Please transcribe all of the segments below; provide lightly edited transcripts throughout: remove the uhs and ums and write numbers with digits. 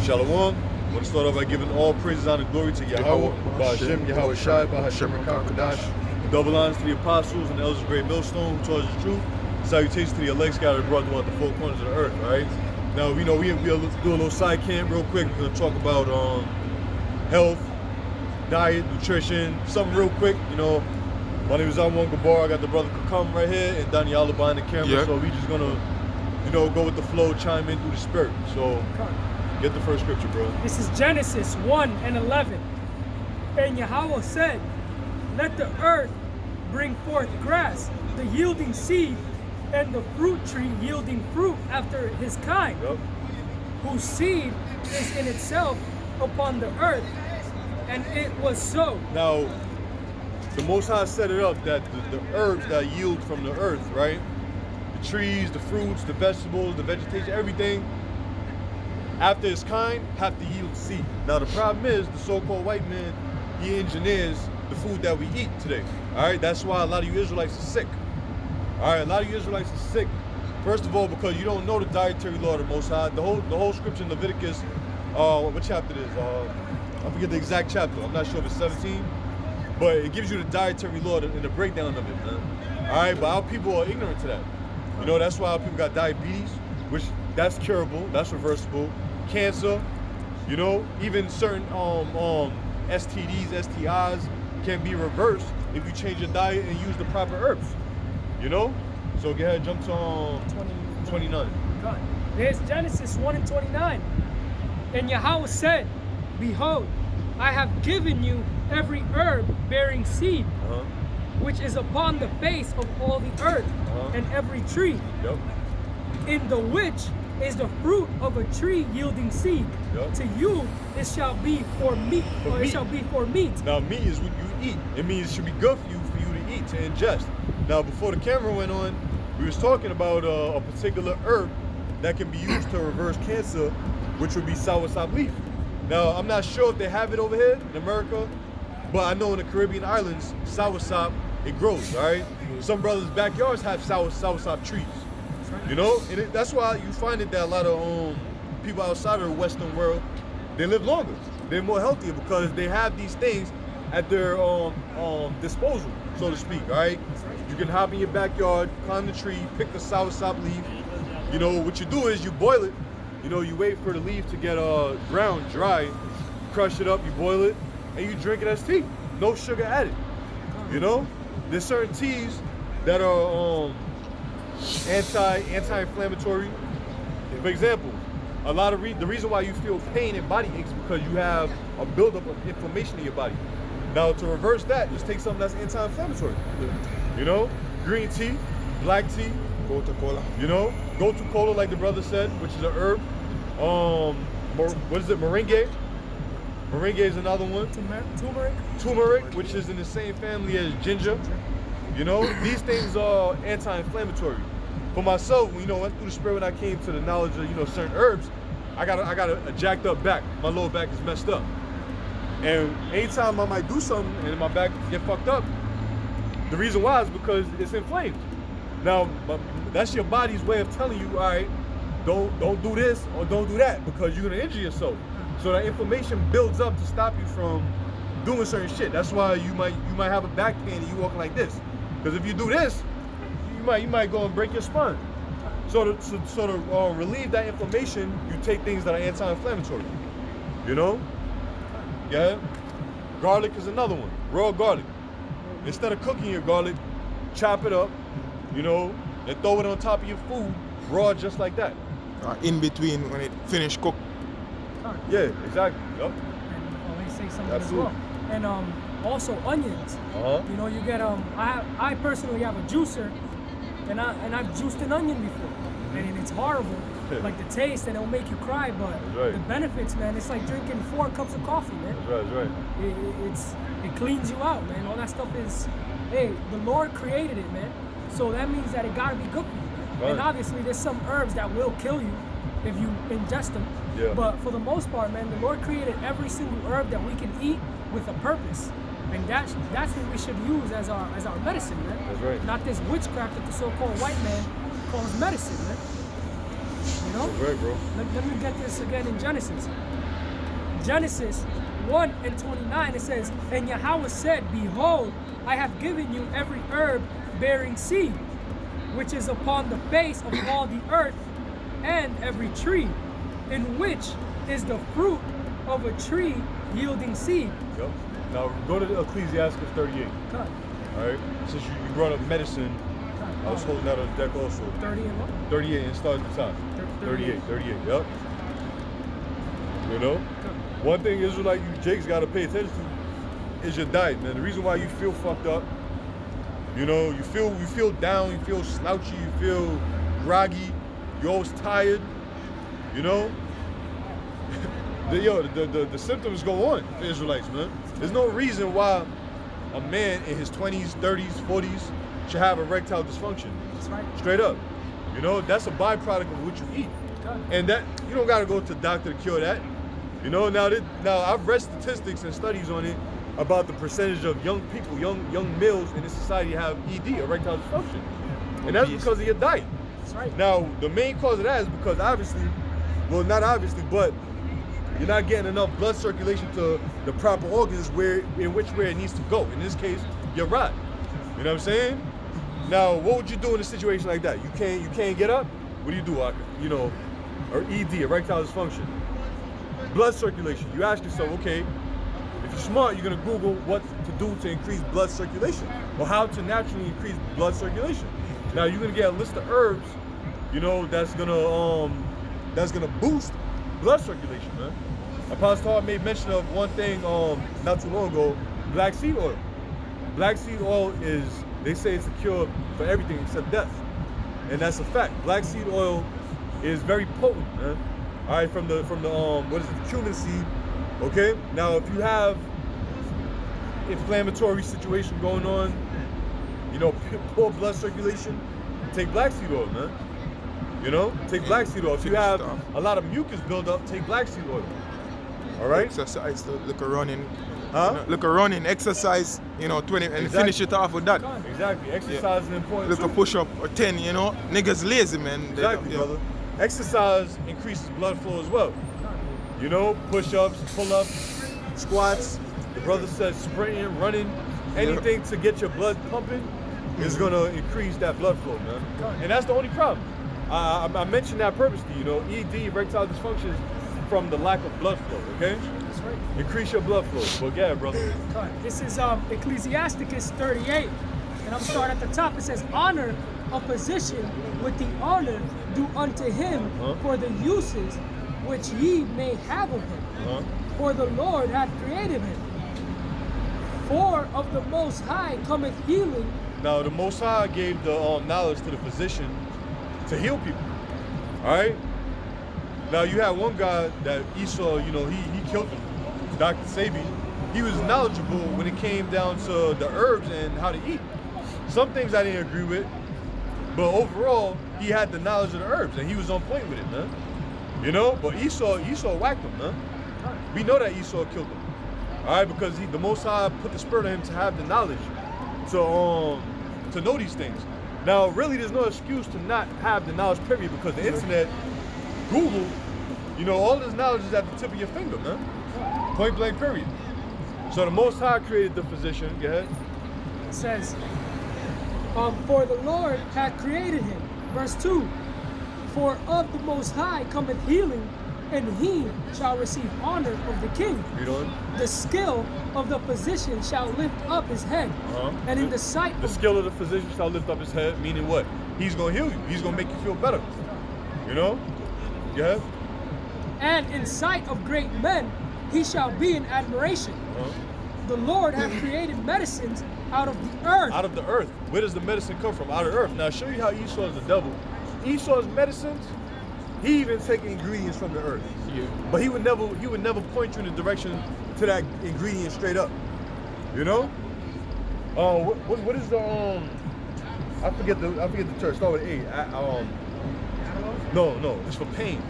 Shalom. I want to start off by giving all praises, honor, and glory to Yahweh, Ba'Hashem, Yahweh Shai, Ba'Hashem, Rakah, double honors to the apostles and the elders of Great Millstone who taught us the truth. Salutations to the elect scattered abroad throughout the four corners of the earth, all right? Now, we do a little side camp real quick. We're going to talk about health, diet, nutrition, something real quick. You know, my name is Amwan Gabar. I got the brother Kakam right here and Daniela behind the camera. Yeah. So we just going to, you know, go with the flow, chime in through the spirit. So get the first scripture, bro. This is Genesis 1:11. And Yahweh said, let the earth bring forth grass, the yielding seed, and the fruit tree yielding fruit after his kind, whose seed is in itself upon the earth. And it was so. Now, the Most High set it up that the herbs that yield from the earth, right? The trees, the fruits, the vegetables, the vegetation, everything, after its kind, have to yield seed. Now, the problem is the so-called white man, he engineers the food that we eat today. All right, that's why a lot of you Israelites are sick. All right, a lot of you Israelites are sick. First of all, because you don't know the dietary law of the Most High. The whole scripture in Leviticus, what chapter it is? I forget the exact chapter. I'm not sure if it's 17, but it gives you the dietary law and the breakdown of it, man. All right, but our people are ignorant to that. You know, that's why our people got diabetes, which that's curable, that's reversible. Cancer, you know, even certain STDs, STIs can be reversed if you change your diet and use the proper herbs. You know? So go ahead, jump to 29. There's Genesis 1:29. And Yahweh said, behold, I have given you every herb bearing seed, which is upon the face of all the earth, and every tree, in the which is the fruit of a tree yielding seed. To you it shall be for meat, it shall be for meat. Now meat is what you eat. It means it should be good for you to eat, to ingest. Now before the camera went on, we was talking about a particular herb that can be used to reverse cancer, which would be soursop leaf. Now I'm not sure if they have it over here in America, but I know in the Caribbean islands, soursop, it grows, all right? Some brothers' backyards have soursop trees. You know, and that's why you find it that a lot of people outside of the Western world, they live longer. They're more healthier because they have these things at their disposal, so to speak, all right? You can hop in your backyard, climb the tree, pick the soursop leaf. You know, what you do is you boil it. You know, you wait for the leaf to get ground, dry, crush it up, you boil it, and you drink it as tea. No sugar added. You know, there's certain teas that are anti-inflammatory. For example, a lot of the reason why you feel pain and body aches is because you have a buildup of inflammation in your body. Now to reverse that, just take something that's anti-inflammatory. You know, green tea, black tea, gotu kola. You know, gotu kola, like the brother said, which is an herb. What is it? Moringa. Moringa is another one. Turmeric, which is in the same family as ginger. You know, these things are anti-inflammatory. For myself, you know, went through the spirit when I came to the knowledge of, you know, certain herbs, I got a jacked up back. My lower back is messed up. And anytime I might do something and my back get fucked up, the reason why is because it's inflamed. Now, that's your body's way of telling you, all right, don't do this or don't do that because you're gonna injure yourself. So that inflammation builds up to stop you from doing certain shit. That's why you might have a back pain and you walking like this. Because if you do this, you might go and break your spine. So to relieve that inflammation, you take things that are anti-inflammatory. You know? Yeah. Garlic is another one. Raw garlic. Instead of cooking your garlic, chop it up, you know, and throw it on top of your food, raw just like that. In between when it finished cooked. Yeah, exactly. Yep. And let me say something as well. And also onions. You know, you get I personally have a juicer, and I've juiced an onion before, and it's horrible. Like the taste, and it'll make you cry, but the benefits, man, it's like drinking 4 cups of coffee, man. That's right. It cleans you out, man. All that stuff is, hey, the Lord created it, man. So that means that it gotta be good for you. Right. And obviously there's some herbs that will kill you if you ingest them. Yeah. But for the most part, man, the Lord created every single herb that we can eat with a purpose. And that's what we should use as our medicine, man. That's right. Not this witchcraft that the so-called white man calls medicine, man. You know? Right, bro. Let me get this again in Genesis. Genesis 1:29, it says, and Yahweh said, behold, I have given you every herb bearing seed, which is upon the face of all the earth, and every tree, in which is the fruit of a tree yielding seed. Yep. Now go to Ecclesiastes 38. Cut. All right. Since you brought up medicine, I was holding that on the deck also. 30 and what? 38 and start at the top. 38. Yep. You know, one thing Israelite you Jake's got to pay attention to is your diet, man. The reason why you feel fucked up, you know, you feel down, you feel slouchy, you feel groggy, you're always tired, you know. The symptoms go on for Israelites, man. There's no reason why a man in his 20s, 30s, 40s should have erectile dysfunction. That's right. Straight up. You know, that's a byproduct of what you eat. And that, you don't gotta go to the doctor to cure that. You know, now I've read statistics and studies on it about the percentage of young people, young males in this society have ED, erectile dysfunction. And that's because of your diet. That's right. Now, the main cause of that is because obviously, well, not obviously, but you're not getting enough blood circulation to the proper organs where it needs to go. In this case, your rod. You know what I'm saying? Now, what would you do in a situation like that? You can't get up? What do you do, Aka? You know, or ED, erectile dysfunction. Blood circulation. You ask yourself, okay, if you're smart, you're gonna Google what to do to increase blood circulation or how to naturally increase blood circulation. Now you're gonna get a list of herbs, you know, that's gonna boost blood circulation, man. Apostle Paul made mention of one thing not too long ago, black seed oil. Black seed oil is, they say it's a cure for everything except death. And that's a fact. Black seed oil is very potent, man. All right, from the what is it, cumin seed, okay? Now, if you have inflammatory situation going on, you know, poor blood circulation, take black seed oil, man. You know, take black seed oil. If you have a lot of mucus buildup, take black seed oil. All right? Exercise, look a running. Huh? You know, look a running, exercise, you know, 20, and Exactly. finish it off with that. Exactly. Exercise is important Look too. a push up or 10, you know. Niggas lazy, man. Exactly, brother. Exercise increases blood flow as well. You know, push-ups, pull-ups, squats. The brother said sprinting, running, anything to get your blood pumping is gonna increase that blood flow, man. And that's the only problem. I mentioned that purposely, you know, ED, erectile dysfunction, from the lack of blood flow, okay? That's right. Increase your blood flow. Well, yeah, brother. This is Ecclesiasticus 38, and I'm starting at the top. It says, honor a physician with the honor due unto him for the uses which ye may have of him. For the Lord hath created him. For of the Most High cometh healing. Now, the Most High gave the knowledge to the physician to heal people, all right? Now, you had one guy that Esau, you know, he killed him, Dr. Sabi. He was knowledgeable when it came down to the herbs and how to eat. Some things I didn't agree with, but overall, he had the knowledge of the herbs and he was on point with it, man. You know, but Esau whacked him, man. We know that Esau killed him, all right, because the Most High put the spirit on him to have the knowledge, to know these things. Now, really, there's no excuse to not have the knowledge, period, because the internet, Google, you know, all this knowledge is at the tip of your finger, man. Point blank, period. So the Most High created the physician. Go ahead. It says, for the Lord hath created him. Verse 2, for of the Most High cometh healing, and he shall receive honor of the king. Read on. The skill of the physician shall lift up his head, and in the sight the skill of the physician shall lift up his head, meaning what? He's gonna heal you. He's gonna make you feel better. You know? Go ahead. And in sight of great men, he shall be in admiration. The Lord hath created medicines out of the earth. Out of the earth. Where does the medicine come from? Out of the earth. Now, I'll show you how Esau is the devil. Esau's medicines, he even take ingredients from the earth. Yeah. But he would never point you in the direction to that ingredient straight up. You know? What is the I forget the term. Start with A. No, it's for pain.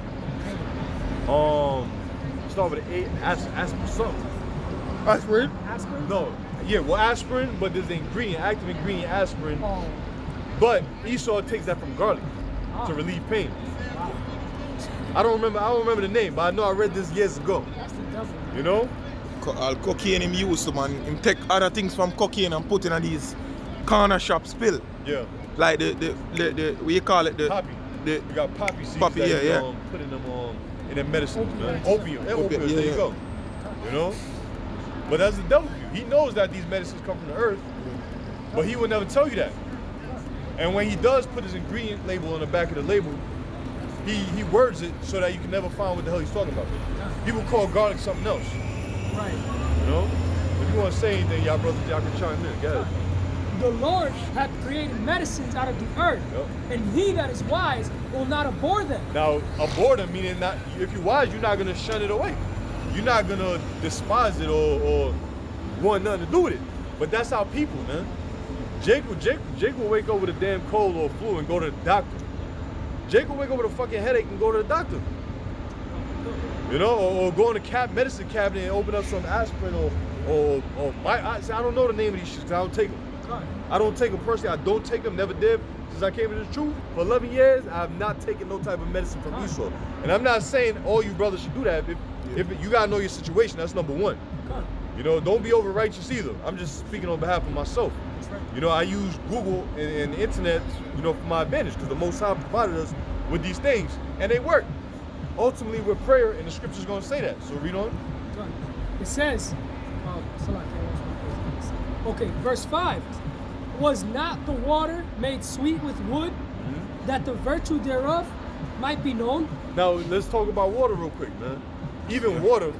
Start with an A. Aspirin something. Aspirin? Aspirin? No. Yeah, well, aspirin, but there's the ingredient, active ingredient, aspirin. Oh. But Esau takes that from garlic to relieve pain. Wow. I don't remember the name, but I know I read this years ago. That's the devil. You know? All cocaine him use to, man. Him take other things from cocaine and put in these corner shop spill. Yeah. Like the what you call it? The Poppy. The, You got poppy seeds Poppy, that yeah, you, putting them in their medicines, man. Opium. Opium. Yeah, opium. yeah, There you yeah. go. You know? But that's the devil. He knows that these medicines come from the earth, but he would never tell you that. And when he does put his ingredient label on the back of the label, he words it so that you can never find what the hell he's talking about. People call garlic something else. Right. You know? If you want to say anything, y'all brothers, y'all can chime in. Go ahead. The Lord hath created medicines out of the earth, Yep. and he that is wise will not abhor them. Now, abhor them, meaning not, if you're wise, you're not going to shun it away. You're not going to despise it or want nothing to do with it. But that's our people, man. Jake will wake up with a damn cold or flu and go to the doctor. Jake will wake up with a fucking headache and go to the doctor. You know, or go in the medicine cabinet and open up some aspirin or I don't know the name of these shit because I don't take them. I don't take them personally. I don't take them, never did. Since I came to the truth, for 11 years, I have not taken no type of medicine from Esau. And I'm not saying all you brothers should do that. If you gotta know your situation, that's number one. You know, don't be over righteous either. I'm just speaking on behalf of myself. You know, I use Google and the internet, you know, for my advantage because the Most High provided us with these things, and they work. Ultimately, with prayer, and the scripture's gonna say that. So read on. It says, okay, verse 5. Was not the water made sweet with wood, that the virtue thereof might be known? Now let's talk about water real quick, man. Even water's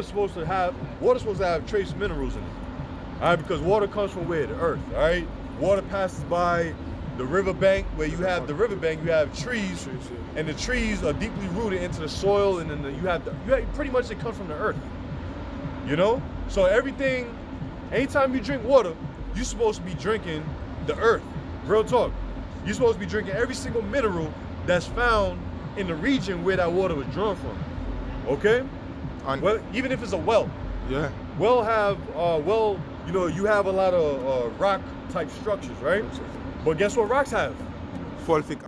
supposed to have trace minerals in it. All right, because water comes from where? The earth. All right, water passes by the riverbank. Where you have the riverbank, you have trees, and the trees are deeply rooted into the soil, and then you have pretty much it comes from the earth. You know, so everything. Anytime you drink water, you're supposed to be drinking the earth. Real talk. You're supposed to be drinking every single mineral that's found in the region where that water was drawn from. Okay? And Well, even if it's a well. yeah. You know, you have a lot of rock type structures, right? But guess what rocks have? Fulfic.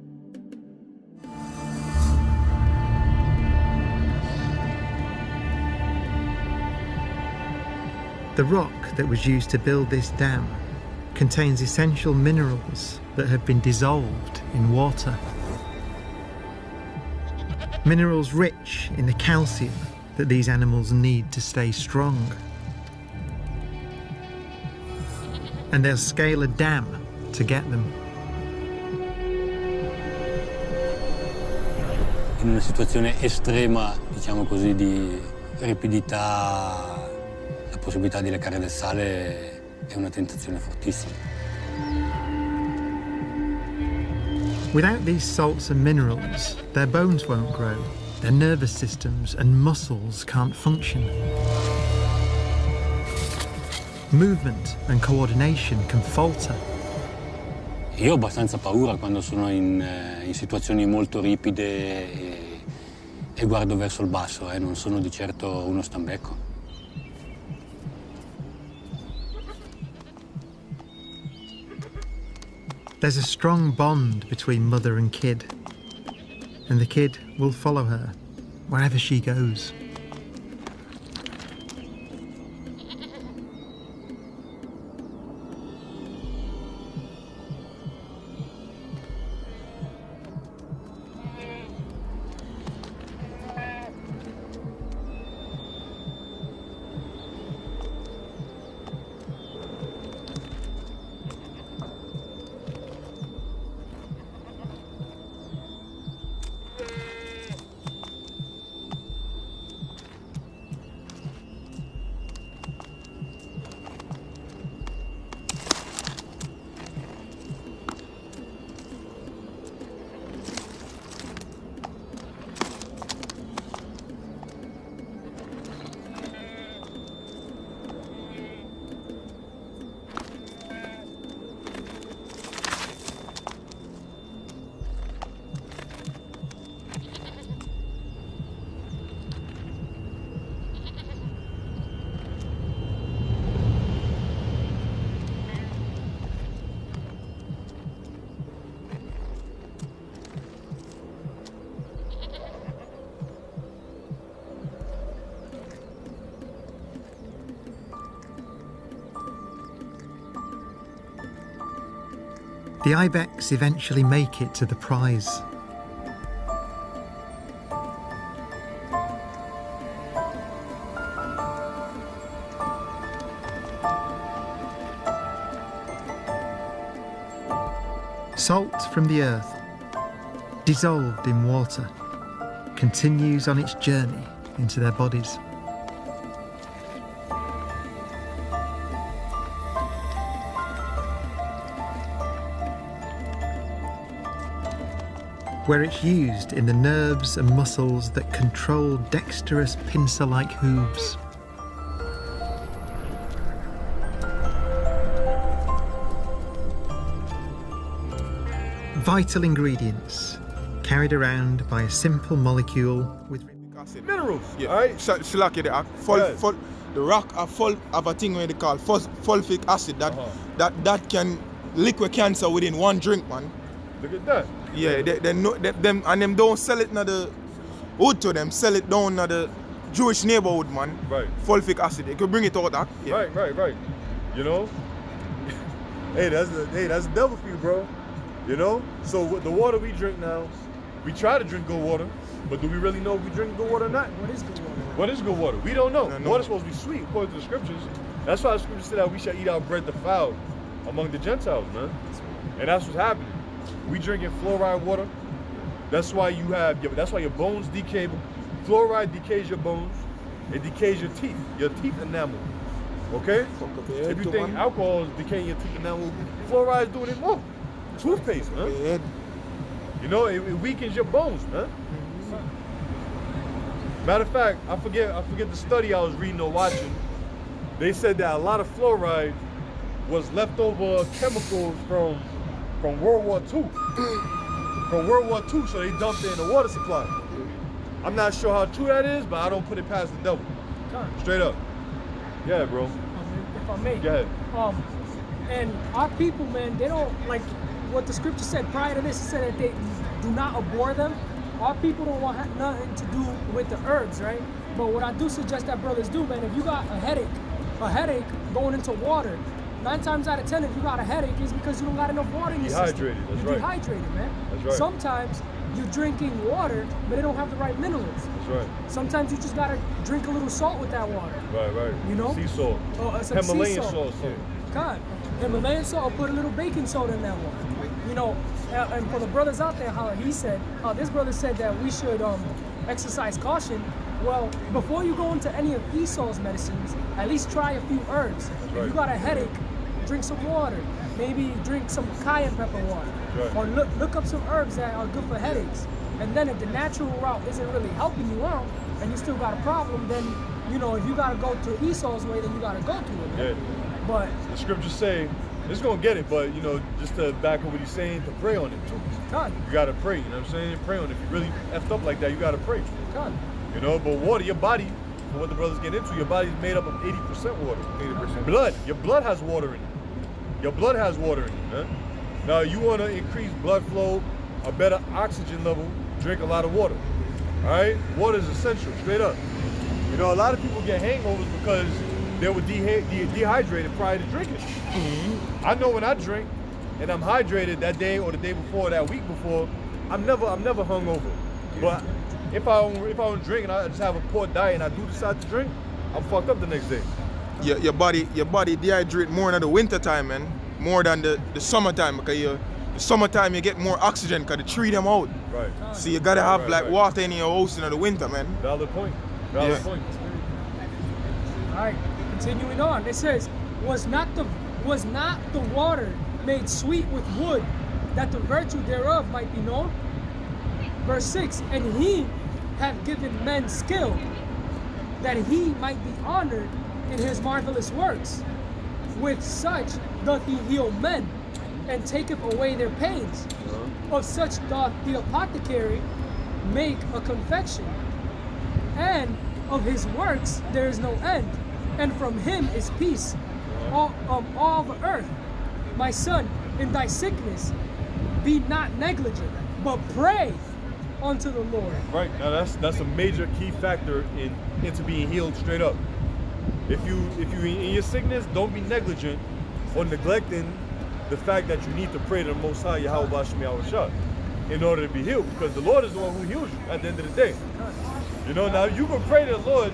The rock that was used to build this dam contains essential minerals that have been dissolved in water. Minerals rich in the calcium that these animals need to stay strong. And they'll scale a dam to get them. In una situazione estrema, diciamo così, di ripidità, la possibilità di leccare del sale è una tentazione fortissima. Without these salts and minerals, their bones won't grow, their nervous systems and muscles can't function. Movement and coordination can falter. Io ho abbastanza paura quando sono in situazioni molto ripide e guardo verso il basso, non sono di certo uno stambecco. There's a strong bond between mother and kid, and the kid will follow her wherever she goes. The ibex eventually make it to the prize. Salt from the earth, dissolved in water, continues on its journey into their bodies. Where it's used in the nerves and muscles that control dexterous pincer-like hooves. Vital ingredients carried around by a simple molecule with Minerals, Yeah. all right? Silaki, the rock are full of a thing where they call sulfuric acid that can liquid cancer within one drink, man. Look at that. Yeah, them don't sell it in the wood to them, sell it down in the Jewish neighborhood, man. Right. Sulfuric acid, they could bring it out that. Yeah. Right. You know? hey, that's the devil for you, bro. You know? So with the water we drink now, we try to drink good water, but do we really know if we drink good water or not? What is good water? What is good water? We don't know. No. Water's supposed to be sweet according to the scriptures. That's why the scriptures say that we shall eat our bread defiled among the Gentiles, man. And that's what's happening. We drinking fluoride water. That's why that's why your bones decay. Fluoride decays your bones. It decays your teeth enamel. Okay? If you think alcohol is decaying your teeth enamel, fluoride is doing it more. Toothpaste, man. You know, it weakens your bones, man. Matter of fact, I forget the study I was reading or watching. They said that a lot of fluoride was leftover chemicals from World War II. From World War II, so they dumped it in the water supply. I'm not sure how true that is, but I don't put it past the devil. Straight up. Yeah, bro. If I may. Go ahead. And our people, man, they don't, like what the scripture said prior to this, it said that they do not abhor them. Our people don't want nothing to do with the herbs, right? But what I do suggest that brothers do, man, if you got a headache going into water, 9 times out of 10, if you got a headache, it's because you don't got enough water in your system. Dehydrated, that's You're right. dehydrated, man. That's right. Sometimes you're drinking water, but it don't have the right minerals. That's right. Sometimes you just gotta drink a little salt with that water. Right. You know? Sea salt. Some Himalayan sea salt. God, Himalayan salt, or put a little baking soda in that water. You know, and for the brothers out there, how this brother said that we should exercise caution. Well, before you go into any of Esau's medicines, at least try a few herbs. Right. If you got a headache, drink some water. Maybe drink some cayenne pepper water. Right. Or look up some herbs that are good for headaches. And then if the natural route isn't really helping you out, and you still got a problem, then, you know, if you got to go to Esau's way, then you got to go to it. Man. Yeah. But the scriptures say, it's gonna get it, but you know, just to back up what he's saying, to pray on it too. God. You gotta pray, you know what I'm saying? Pray on it. If you really effed up like that, you gotta pray. God. You know, but water, your body, for what the brothers get into, your body's made up of 80% water. 80%. Blood. Your blood has water in it. Your blood has water in it, man. Now you wanna increase blood flow, a better oxygen level, drink a lot of water. Alright? Water is essential, straight up. You know, a lot of people get hangovers because they were dehydrated prior to drinking. I know when I drink and I'm hydrated that day or the day before, that week before, I'm never hungover. But if I don't drink and I just have a poor diet and I do decide to drink, I'm fucked up the next day. Your body dehydrate more in the winter time, man, more than the summertime, because the summertime you get more oxygen because the tree them out. Right. So you gotta have water in your house in the winter, man. Valid point. Point. All right, continuing on. It says, was not the water made sweet with wood, that the virtue thereof might be known? Verse 6, and he hath given men skill, that he might be honored in his marvelous works. With such doth he heal men, and taketh away their pains. Of such doth the apothecary make a confection. And of his works there is no end, and from him is peace of all the earth. My son, in thy sickness, be not negligent, but pray unto the Lord. Right. Now that's a major key factor into being healed straight up. If you in your sickness, don't be negligent or neglecting the fact that you need to pray to the Most High Yahweh Bashim Yahushua in order to be healed, because the Lord is the one who heals you at the end of the day. You know, now you can pray to the Lord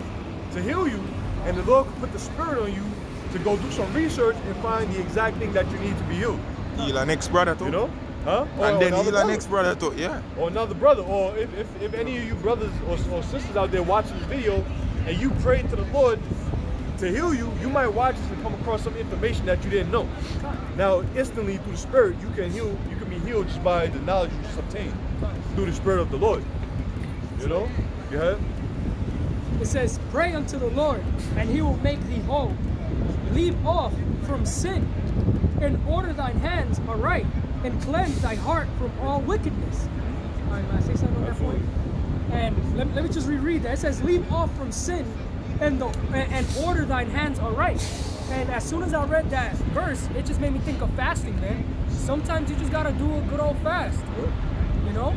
to heal you, and the Lord can put the spirit on you to go do some research and find the exact thing that you need to be healed. Heal an ex-brother too. You know? Huh? And then heal brother. an ex-brother too, yeah. Or another brother. Or if any of you brothers or sisters out there watching this video and you pray to the Lord to heal you, you might watch this and come across some information that you didn't know. Now, instantly through the Spirit, you can be healed just by the knowledge you just obtained through the Spirit of the Lord. You know? Go ahead. It says, pray unto the Lord, and he will make thee whole. Leave off from sin, and order thine hands aright, and cleanse thy heart from all wickedness. All right, man, say something on that point. And let me just reread that. It says, leave off from sin, and order thine hands aright. And as soon as I read that verse, it just made me think of fasting, man. Sometimes you just gotta do a good old fast. You know,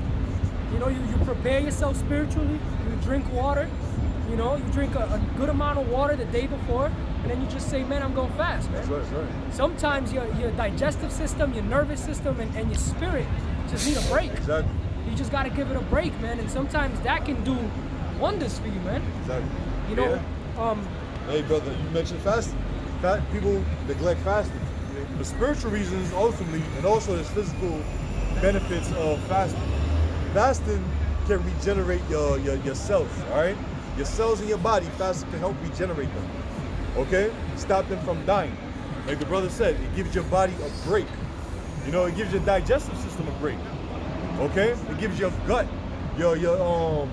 you prepare yourself spiritually. You drink water. You know, you drink a good amount of water the day before, and then you just say, man, I'm going fast, man. That's right. Sometimes your digestive system, your nervous system, and your spirit just need a break. Exactly. You just got to give it a break, man. And sometimes that can do wonders for you, man. Exactly. You know, hey, brother, you mentioned fasting. People neglect fasting. The spiritual reasons ultimately, and also there's physical benefits of fasting. Fasting can regenerate your cells, all right? Your cells in your body, fasting can help regenerate them, okay? Stop them from dying. Like the brother said, it gives your body a break. You know, it gives your digestive system a break, okay? It gives your gut, where your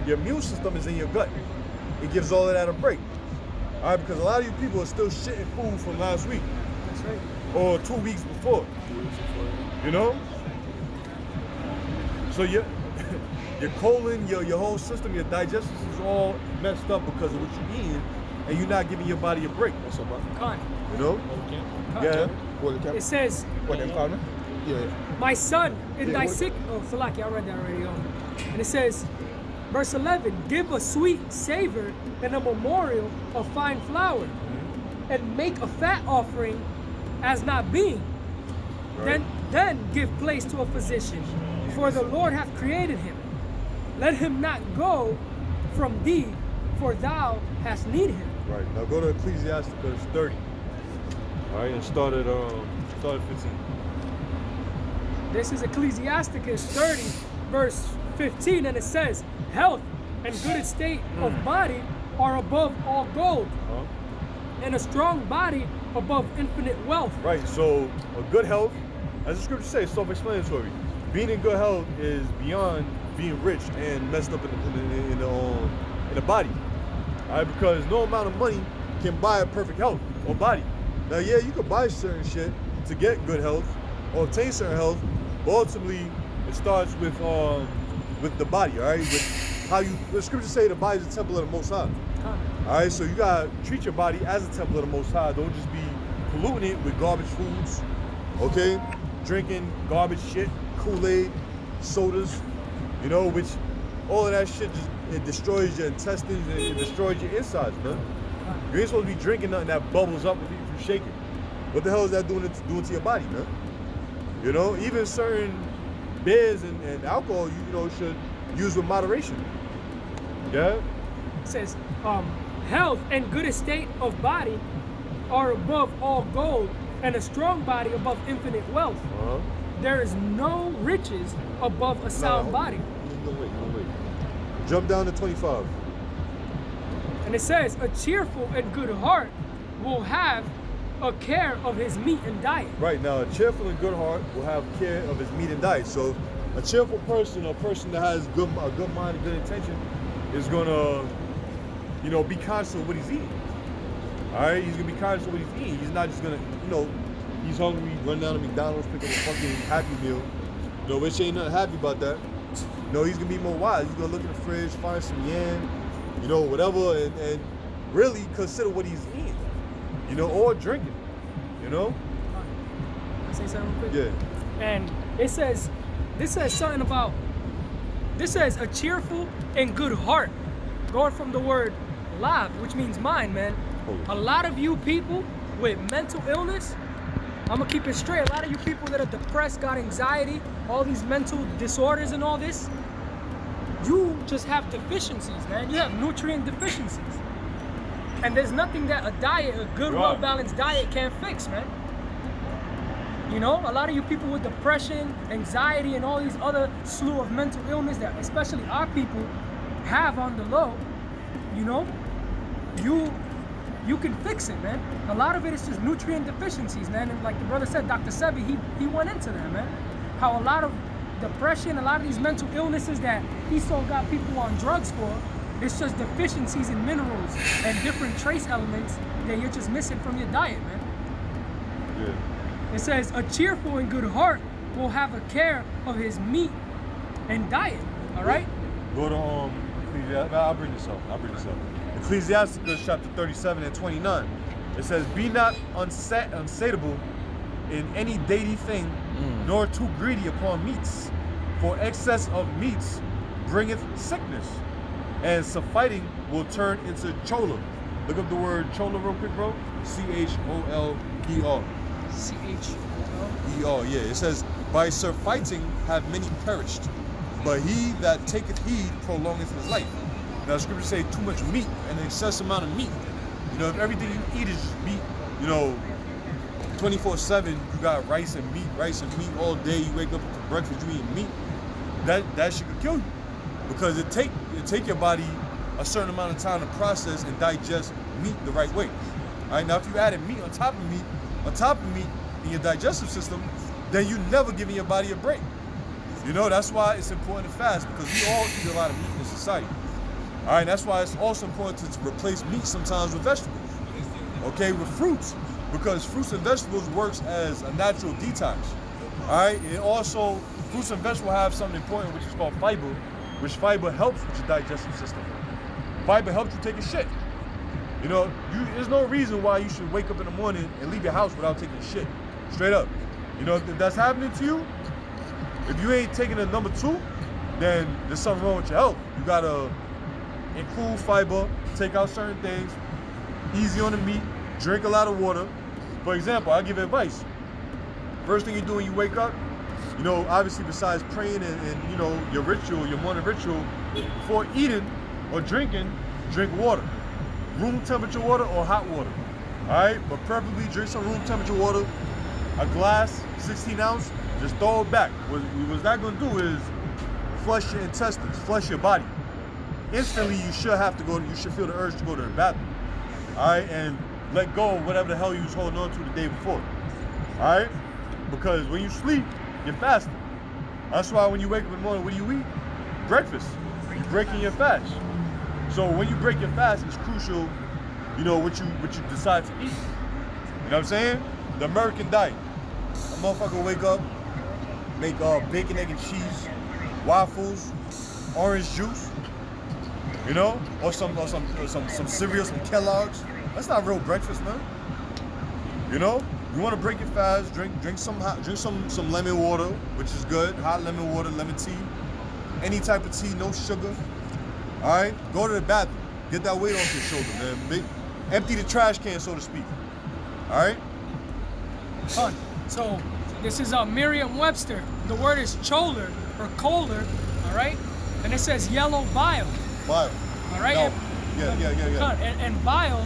immune system is in your gut. It gives all of that a break, all right? Because a lot of you people are still shitting food from last week. that's right. Or 2 weeks before. You know? So your colon, your whole system, your digestive system is all messed up because of what you're eating, and you're not giving your body a break. What's up, Con. you know? Yeah. It says, Yeah. my son, in thy sick... Oh, Salaki, I read that already. And it says, verse 11, give a sweet savor and a memorial of fine flour, and make a fat offering as not being. Right. Then give place to a physician, for the Lord hath created him. Let him not go from thee, for thou hast need him. Right. Now go to Ecclesiastes 30. All right, and start at 15. This is Ecclesiasticus 30, verse 15, and it says, health and good estate of body are above all gold, and a strong body above infinite wealth. Right, so a good health, as the scripture says, self-explanatory. Being in good health is beyond being rich and messed up in the body. All right, because no amount of money can buy a perfect health or body. Now, yeah, you can buy certain shit to get good health or obtain certain health, but ultimately it starts with the body. All right, with how the scriptures say the body is the temple of the Most High. All right, so you gotta treat your body as a temple of the Most High. Don't just be polluting it with garbage foods, okay? Drinking garbage shit, Kool-Aid, sodas, you know, which all of that shit it destroys your intestines and it destroys your insides, man. You ain't supposed to be drinking nothing that bubbles up if you shake it. What the hell is that doing to your body, man? You know, even certain beers and alcohol, you know, should use with moderation. Yeah. It says, health and good estate of body are above all gold, and a strong body above infinite wealth. There is no riches above a sound body. No, wait. Jump down to 25. And it says, a cheerful and good heart will have a care of his meat and diet. Right, now a cheerful and good heart will have care of his meat and diet. So a cheerful person, a person that has a good mind and good intention, is gonna, you know, be conscious of what he's eating. All right, he's gonna be conscious of what he's eating. He's not just gonna, you know, he's hungry, run down to McDonald's, pick up a fucking Happy Meal. You know, which ain't nothing happy about that. No, he's gonna be more wise. He's gonna look in the fridge, find some yam, you know, whatever, and really consider what he's eating, you know, or drinking, you know. Can I say something real quick? Yeah. And this says something about, this says a cheerful and good heart, going from the word lav, which means mind, man. A lot of you people with mental illness, I'm gonna keep it straight. A lot of you people that are depressed, got anxiety, all these mental disorders and all this, you just have deficiencies, man. You have nutrient deficiencies. And there's nothing that a diet, a good, well-balanced diet can't fix, man. You know, a lot of you people with depression, anxiety, and all these other slew of mental illness that especially our people have on the low, you know, you can fix it, man. A lot of it is just nutrient deficiencies, man. And like the brother said, Dr. Sebi, he went into that, man. How a lot of depression, a lot of these mental illnesses that Esau got people on drugs for, it's just deficiencies in minerals and different trace elements that you're just missing from your diet, man. Yeah. It says, a cheerful and good heart will have a care of his meat and diet, all right? Go to, I'll bring this up. Ecclesiastes chapter 37 and 29. It says, be not unsatiable in any dainty thing, nor too greedy upon meats. For excess of meats bringeth sickness, and suffiting will turn into choler. Look up the word choler real quick, bro. C-H-O-L-E-R. C-H-O-L? Yeah. It says, by surfeiting have many perished, but he that taketh heed prolongeth his life. Now, the scriptures say too much meat, an excessive amount of meat. You know, if everything you eat is just meat, you know, 24/7, you got rice and meat all day. You wake up for breakfast, you eat meat. That shit could kill you, because it take your body a certain amount of time to process and digest meat the right way. All right, now if you added meat on top of meat in your digestive system, then you never giving your body a break. You know, that's why it's important to fast, because we all eat a lot of meat in this society. All right, that's why it's also important to replace meat sometimes with vegetables. Okay, with fruits, because fruits and vegetables works as a natural detox. All right, and also fruits and vegetables have something important which is called fiber, which fiber helps with your digestive system. Fiber helps you take a shit. You know, there's no reason why you should wake up in the morning and leave your house without taking a shit. Straight up. You know, if that's happening to you, if you ain't taking a number 2, then there's something wrong with your health. You gotta include fiber, take out certain things, easy on the meat, drink a lot of water. For example, I'll give you advice. First thing you do when you wake up, you know, obviously besides praying and you know, your ritual, your morning ritual, before eating or drinking, drink water. Room temperature water or hot water. All right, but preferably drink some room temperature water, a glass, 16 ounce, just throw it back. What that's gonna do is flush your intestines, flush your body. Instantly, you should feel the urge to go to the bathroom. All right, and let go of whatever the hell you was holding on to the day before. All right, because when you sleep, you're fasting. That's why when you wake up in the morning, what do you eat? Breakfast. You're breaking your fast. So when you break your fast, it's crucial, you know, what you decide to eat. You know what I'm saying? The American diet. A motherfucker wake up, make bacon, egg, and cheese, waffles, orange juice, you know, or some cereal, some Kellogg's. That's not real breakfast, man. You know, you want to break your fast, drink some lemon water, which is good. Hot lemon water, lemon tea, any type of tea, no sugar. All right, go to the bathroom, get that weight off your shoulder, man. Empty the trash can, so to speak. All right. So this is Merriam-Webster. The word is choler or choler, all right, and it says yellow bile. Bile. All right. No. Yeah. And bile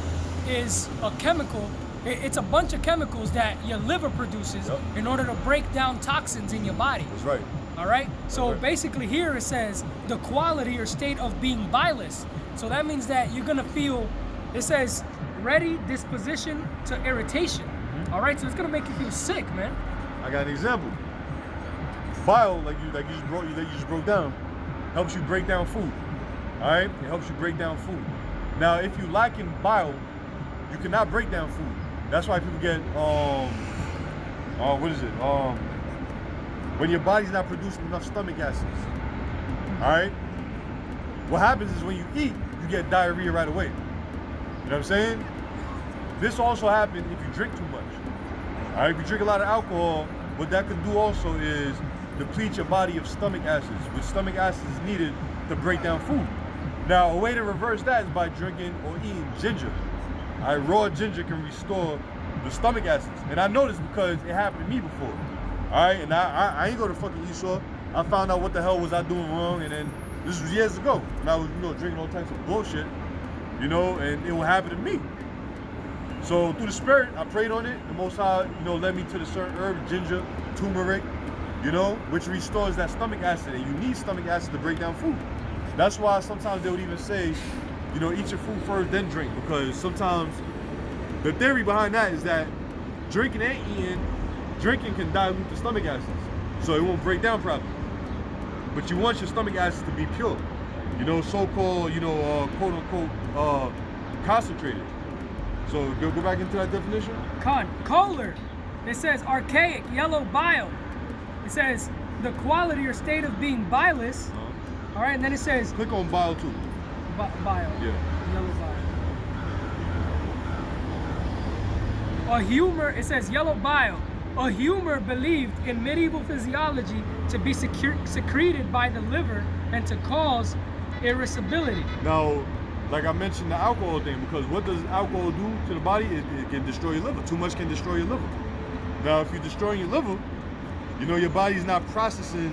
is a chemical. It's a bunch of chemicals that your liver produces in order to break down toxins in your body. That's right. All right. So basically here it says the quality or state of being bileless. So that means that you're gonna feel, it says ready disposition to irritation. All right. So it's gonna make you feel sick, man. I got an example. Bile, like you just broke down, helps you break down food. All right. It helps you break down food. Now, if you lack in bile, you cannot break down food. That's why people get when your body's not producing enough stomach acids. All right? What happens is when you eat, you get diarrhea right away. You know what I'm saying? This also happens if you drink too much. All right? If you drink a lot of alcohol, what that can do also is deplete your body of stomach acids, which stomach acids is needed to break down food. Now, a way to reverse that is by drinking or eating ginger. All right? Raw ginger can restore the stomach acids. And I know this because it happened to me before. All right, and I ain't go to fucking Esau. I found out what the hell was I doing wrong, and then this was years ago when I was, drinking all types of bullshit, and it would happen to me. So through the Spirit, I prayed on it. The Most High, led me to the certain herb, ginger, turmeric, which restores that stomach acid, and you need stomach acid to break down food. That's why sometimes they would even say, eat your food first, then drink, because sometimes the theory behind that is that drinking can dilute the stomach acids, so it won't break down properly. But you want your stomach acids to be pure, so-called, quote unquote, concentrated. So go back into that definition. Color. It says archaic, yellow bile. It says the quality or state of being bileless. All right, and then it says. Click on bile too. Bile. Yeah. Yellow bile. A humor. It says yellow bile. A humor believed in medieval physiology to be secreted by the liver and to cause irritability. Now, like I mentioned the alcohol thing, because what does alcohol do to the body? It can destroy your liver. Too much can destroy your liver. Now, if you're destroying your liver, your body's not processing,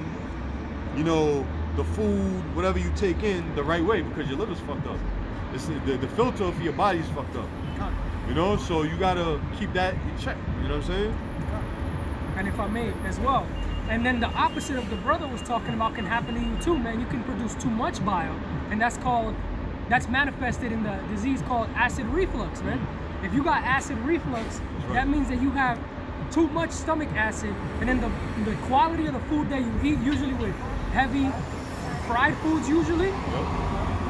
the food, whatever you take in, the right way, because your liver's fucked up. The filter for your body's fucked up. So you gotta keep that in check. You know what I'm saying? And if I may as well. And then the opposite of the brother was talking about can happen to you too, man. You can produce too much bile, and that's manifested in the disease called acid reflux, man. If you got acid reflux, that means that you have too much stomach acid, and then the quality of the food that you eat, usually with heavy fried foods, usually,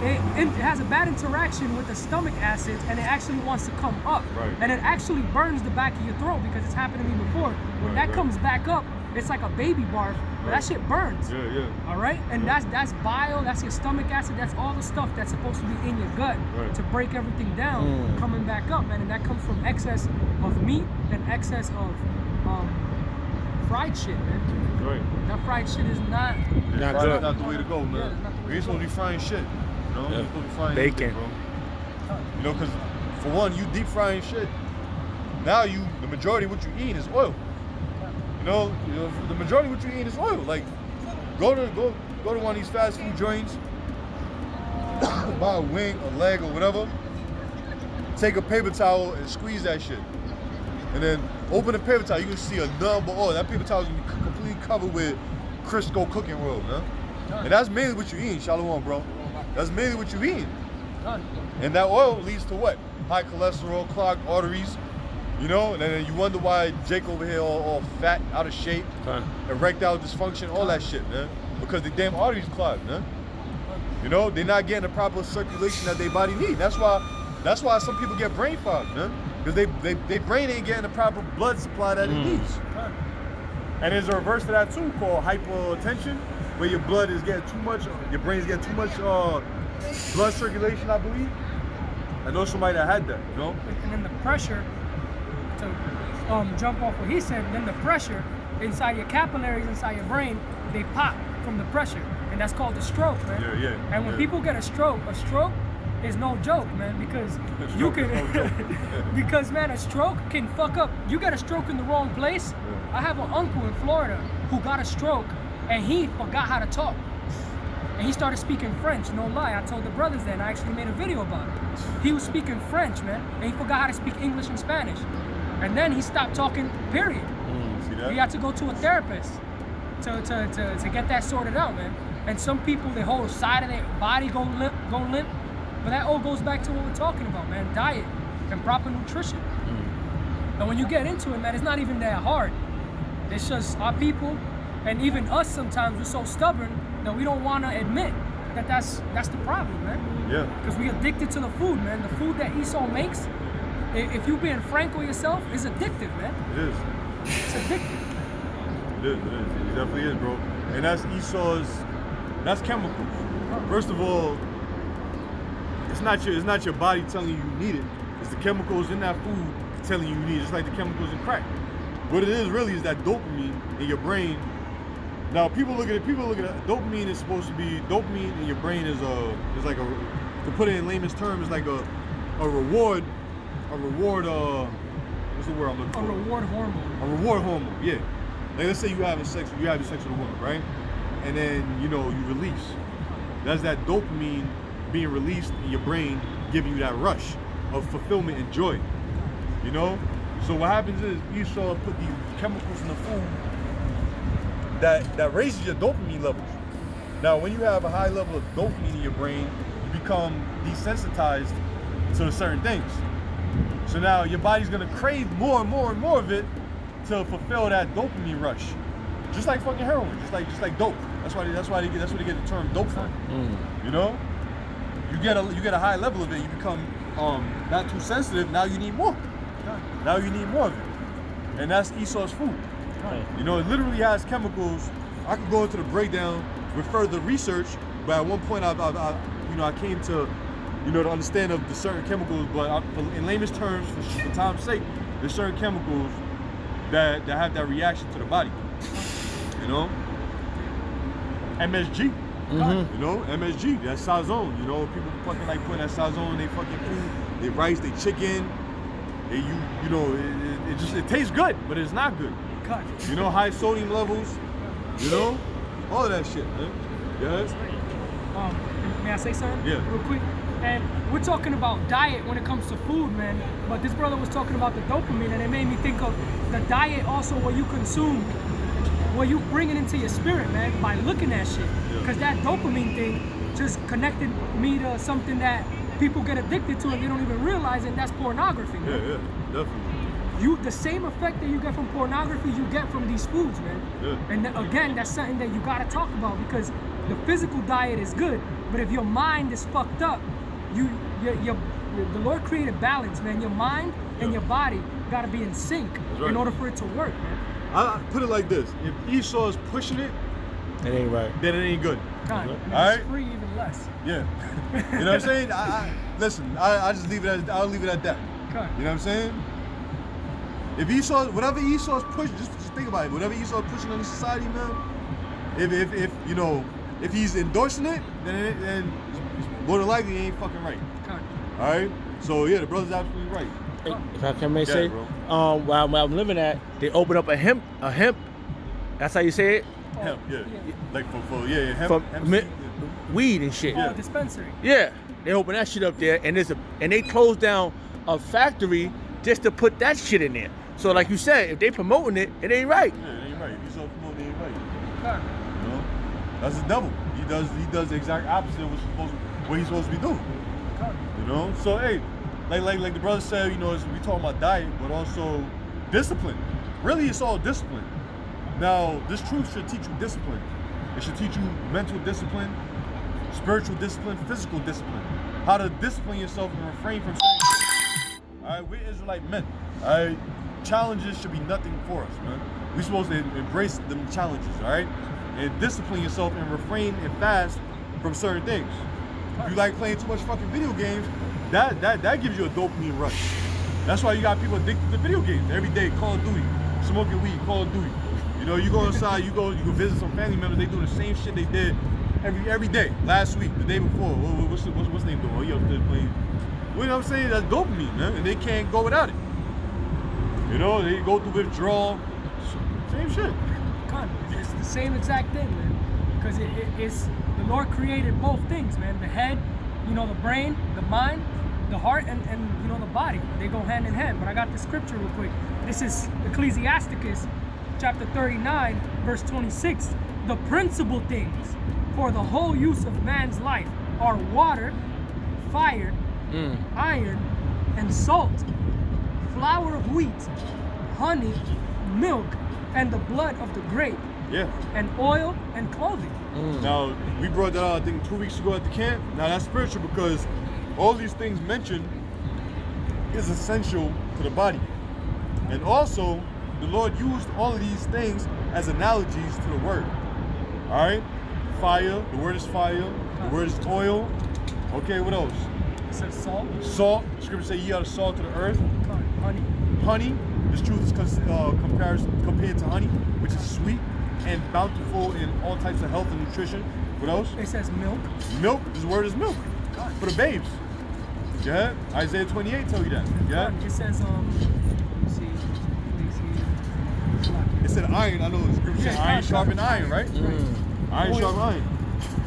it has a bad interaction with the stomach acids, and it actually wants to come up. Right. And it actually burns the back of your throat, because it's happened to me before. When that comes back up, it's like a baby barf, but that shit burns. Yeah. All right? And that's bile, that's your stomach acid, that's all the stuff that's supposed to be in your gut to break everything down, coming back up, man. And that comes from excess of meat and excess of fried shit, man. Right. That fried shit is not good. That's not the way to go, man. Yeah, that's not the way We ain't supposed to be frying shit. You're supposed to be frying Bacon. anything, bro. Because for one, you deep frying shit. Now the majority of what you eat is oil. The majority of what you eat is oil. Like, go to one of these fast food joints, buy a wing, a leg, or whatever. Take a paper towel and squeeze that shit, and then open the paper towel. You can see a number oil. That paper towel is gonna be completely covered with Crisco cooking oil, man. And that's mainly what you eating, Shalom, bro. That's mainly what you eating. And that oil leads to what? High cholesterol, clogged arteries. And then you wonder why Jake over here all fat, out of shape, erectile dysfunction, all that shit, man. Because the damn arteries clogged, man. They're not getting the proper circulation that their body needs. That's why some people get brain fog, man. Because they brain ain't getting the proper blood supply that it needs. And there's a reverse to that too, called hypertension, where your blood is getting too much, your brain's getting too much blood circulation, I believe. I know somebody that had that, And then the pressure, to jump off what he said, then the pressure inside your capillaries, inside your brain, they pop from the pressure. And that's called a stroke, man. Yeah. And when people get a stroke is no joke, man, because you can, because man, a stroke can fuck up. You get a stroke in the wrong place. I have an uncle in Florida who got a stroke, and he forgot how to talk. And he started speaking French, no lie. I told the brothers that, and I actually made a video about it. He was speaking French, man, and he forgot how to speak English and Spanish. And then he stopped talking, period. See that? He had to go to a therapist to get that sorted out, man. And some people, their whole side of their body go limp. But that all goes back to what we're talking about, man. Diet and proper nutrition. And when you get into it, man, it's not even that hard. It's just our people, and even us sometimes, we're so stubborn that we don't want to admit that that's the problem, man. Yeah. Because we addicted to the food, man. The food that Esau makes, if you being frank with yourself, is addictive, man. It is. It's addictive. It is. It definitely is, bro. And that's Esau's. That's chemicals. First of all, it's not your body telling you you need it. It's the chemicals in that food telling you need it. It's like the chemicals in crack. What it is really is that dopamine in your brain. Now people look at it. Dopamine is supposed to be dopamine in your brain is like a, to put it in layman's terms, like a reward. What's what's the word I'm looking for? A reward hormone. A reward hormone, yeah. Like let's say you having sex with a woman, right? And then you release. That's that dopamine being released in your brain, giving you that rush of fulfillment and joy. You know? So what happens is Esau put these chemicals in the food that raises your dopamine levels. Now, when you have a high level of dopamine in your brain, you become desensitized to certain things. So now your body's gonna crave more and more and more of it to fulfill that dopamine rush. Just like fucking heroin, just like dope. That's why they get the term dope from. You know? You get a high level of it, you become not too sensitive, now you need more. Now you need more of it. And that's Esau's food. You know, it literally has chemicals. I could go into the breakdown with further research, but at one point I came to, the understand of the certain chemicals, but in layman's terms, for time's sake, there's certain chemicals that have that reaction to the body. You know? MSG. You know, MSG, that's sazon. You know, people fucking like putting that sazon in their fucking food, their rice, their chicken. It tastes good, but it's not good. You know, high sodium levels, you know, all of that shit, man. Yes? May I say something? Yeah. Real quick? And we're talking about diet when it comes to food, man. But this brother was talking about the dopamine, and it made me think of the diet also what you consume, what you bring it into your spirit, man, by looking at shit. Because that dopamine thing just connected me to something that people get addicted to and they don't even realize, and that's pornography, man. Yeah, definitely. The same effect that you get from pornography, you get from these foods, man. And again, that's something that you gotta talk about, because the physical diet is good, but if your mind is fucked up, the Lord created balance, man. Your mind and your body gotta be in sync in order for it to work, man. I put it like this: if Esau is pushing it, it ain't right. Then it ain't good. God, all right? It's free even less. Yeah. You know what I'm saying? Listen, I just leave it I'll leave it at that. Okay. You know what I'm saying? If Esau, whatever Esau's pushing, just think about it. Whatever Esau's pushing on the society, man. If he's endorsing it, then more than likely he ain't fucking right. Okay. All right. So yeah, the brother's absolutely right. If I can say, where I'm living at, they open up a hemp. That's how you say it. Hemp, yeah. Like for hemp. Weed and shit. Oh, dispensary. Yeah, they open that shit up there, and they closed down a factory just to put that shit in there. So like you said, if they promoting it, it ain't right. Yeah, it ain't right. If he's so promoting it, it ain't right. Okay. You know, that's the devil. He does the exact opposite of what he's supposed to be doing. Okay. You know, so hey, like the brother said, we talking about diet, but also discipline. Really, it's all discipline. Now, this truth should teach you discipline. It should teach you mental discipline, spiritual discipline, physical discipline. How to discipline yourself and refrain from certain things. All right, we're Israelite men. All right, challenges should be nothing for us, man. We're supposed to embrace them challenges, all right? And discipline yourself and refrain and fast from certain things. If you like playing too much fucking video games, that gives you a dopamine rush. That's why you got people addicted to video games. Every day, Call of Duty, smoking weed, Call of Duty. You know, you go inside, you go visit some family members, they do the same shit they did every day. Last week, the day before, what's his name doing? Oh, he up there playing. You know what I'm saying? That's dopamine, man, and they can't go without it. You know, they go through withdrawal, same shit. It's the same exact thing, man. Because it's the Lord created both things, man. The head, the brain, the mind, the heart, and the body. They go hand in hand. But I got the scripture real quick. This is Ecclesiasticus chapter 39, verse 26. The principal things for the whole use of man's life are water, fire, iron, and salt, flour of wheat, honey, milk, and the blood of the grape. Yeah. And oil and clothing. Now, we brought that out, I think, 2 weeks ago at the camp. Now, that's spiritual because all these things mentioned is essential to the body. And also, the Lord used all of these things as analogies to the word. All right? Fire, the word is fire. The word is oil. Okay, what else? It says salt. Salt. The scripture say ye are the salt to the earth. Honey. Honey. This truth is compared to honey, which is sweet and bountiful in all types of health and nutrition. What else? It says milk. Milk. This word is milk for the babes. Yeah. Isaiah 28 tell you that. Yeah. It says, let me see. It said iron. I know the scripture said iron sharpen iron, right? Iron Oil. sharpen iron.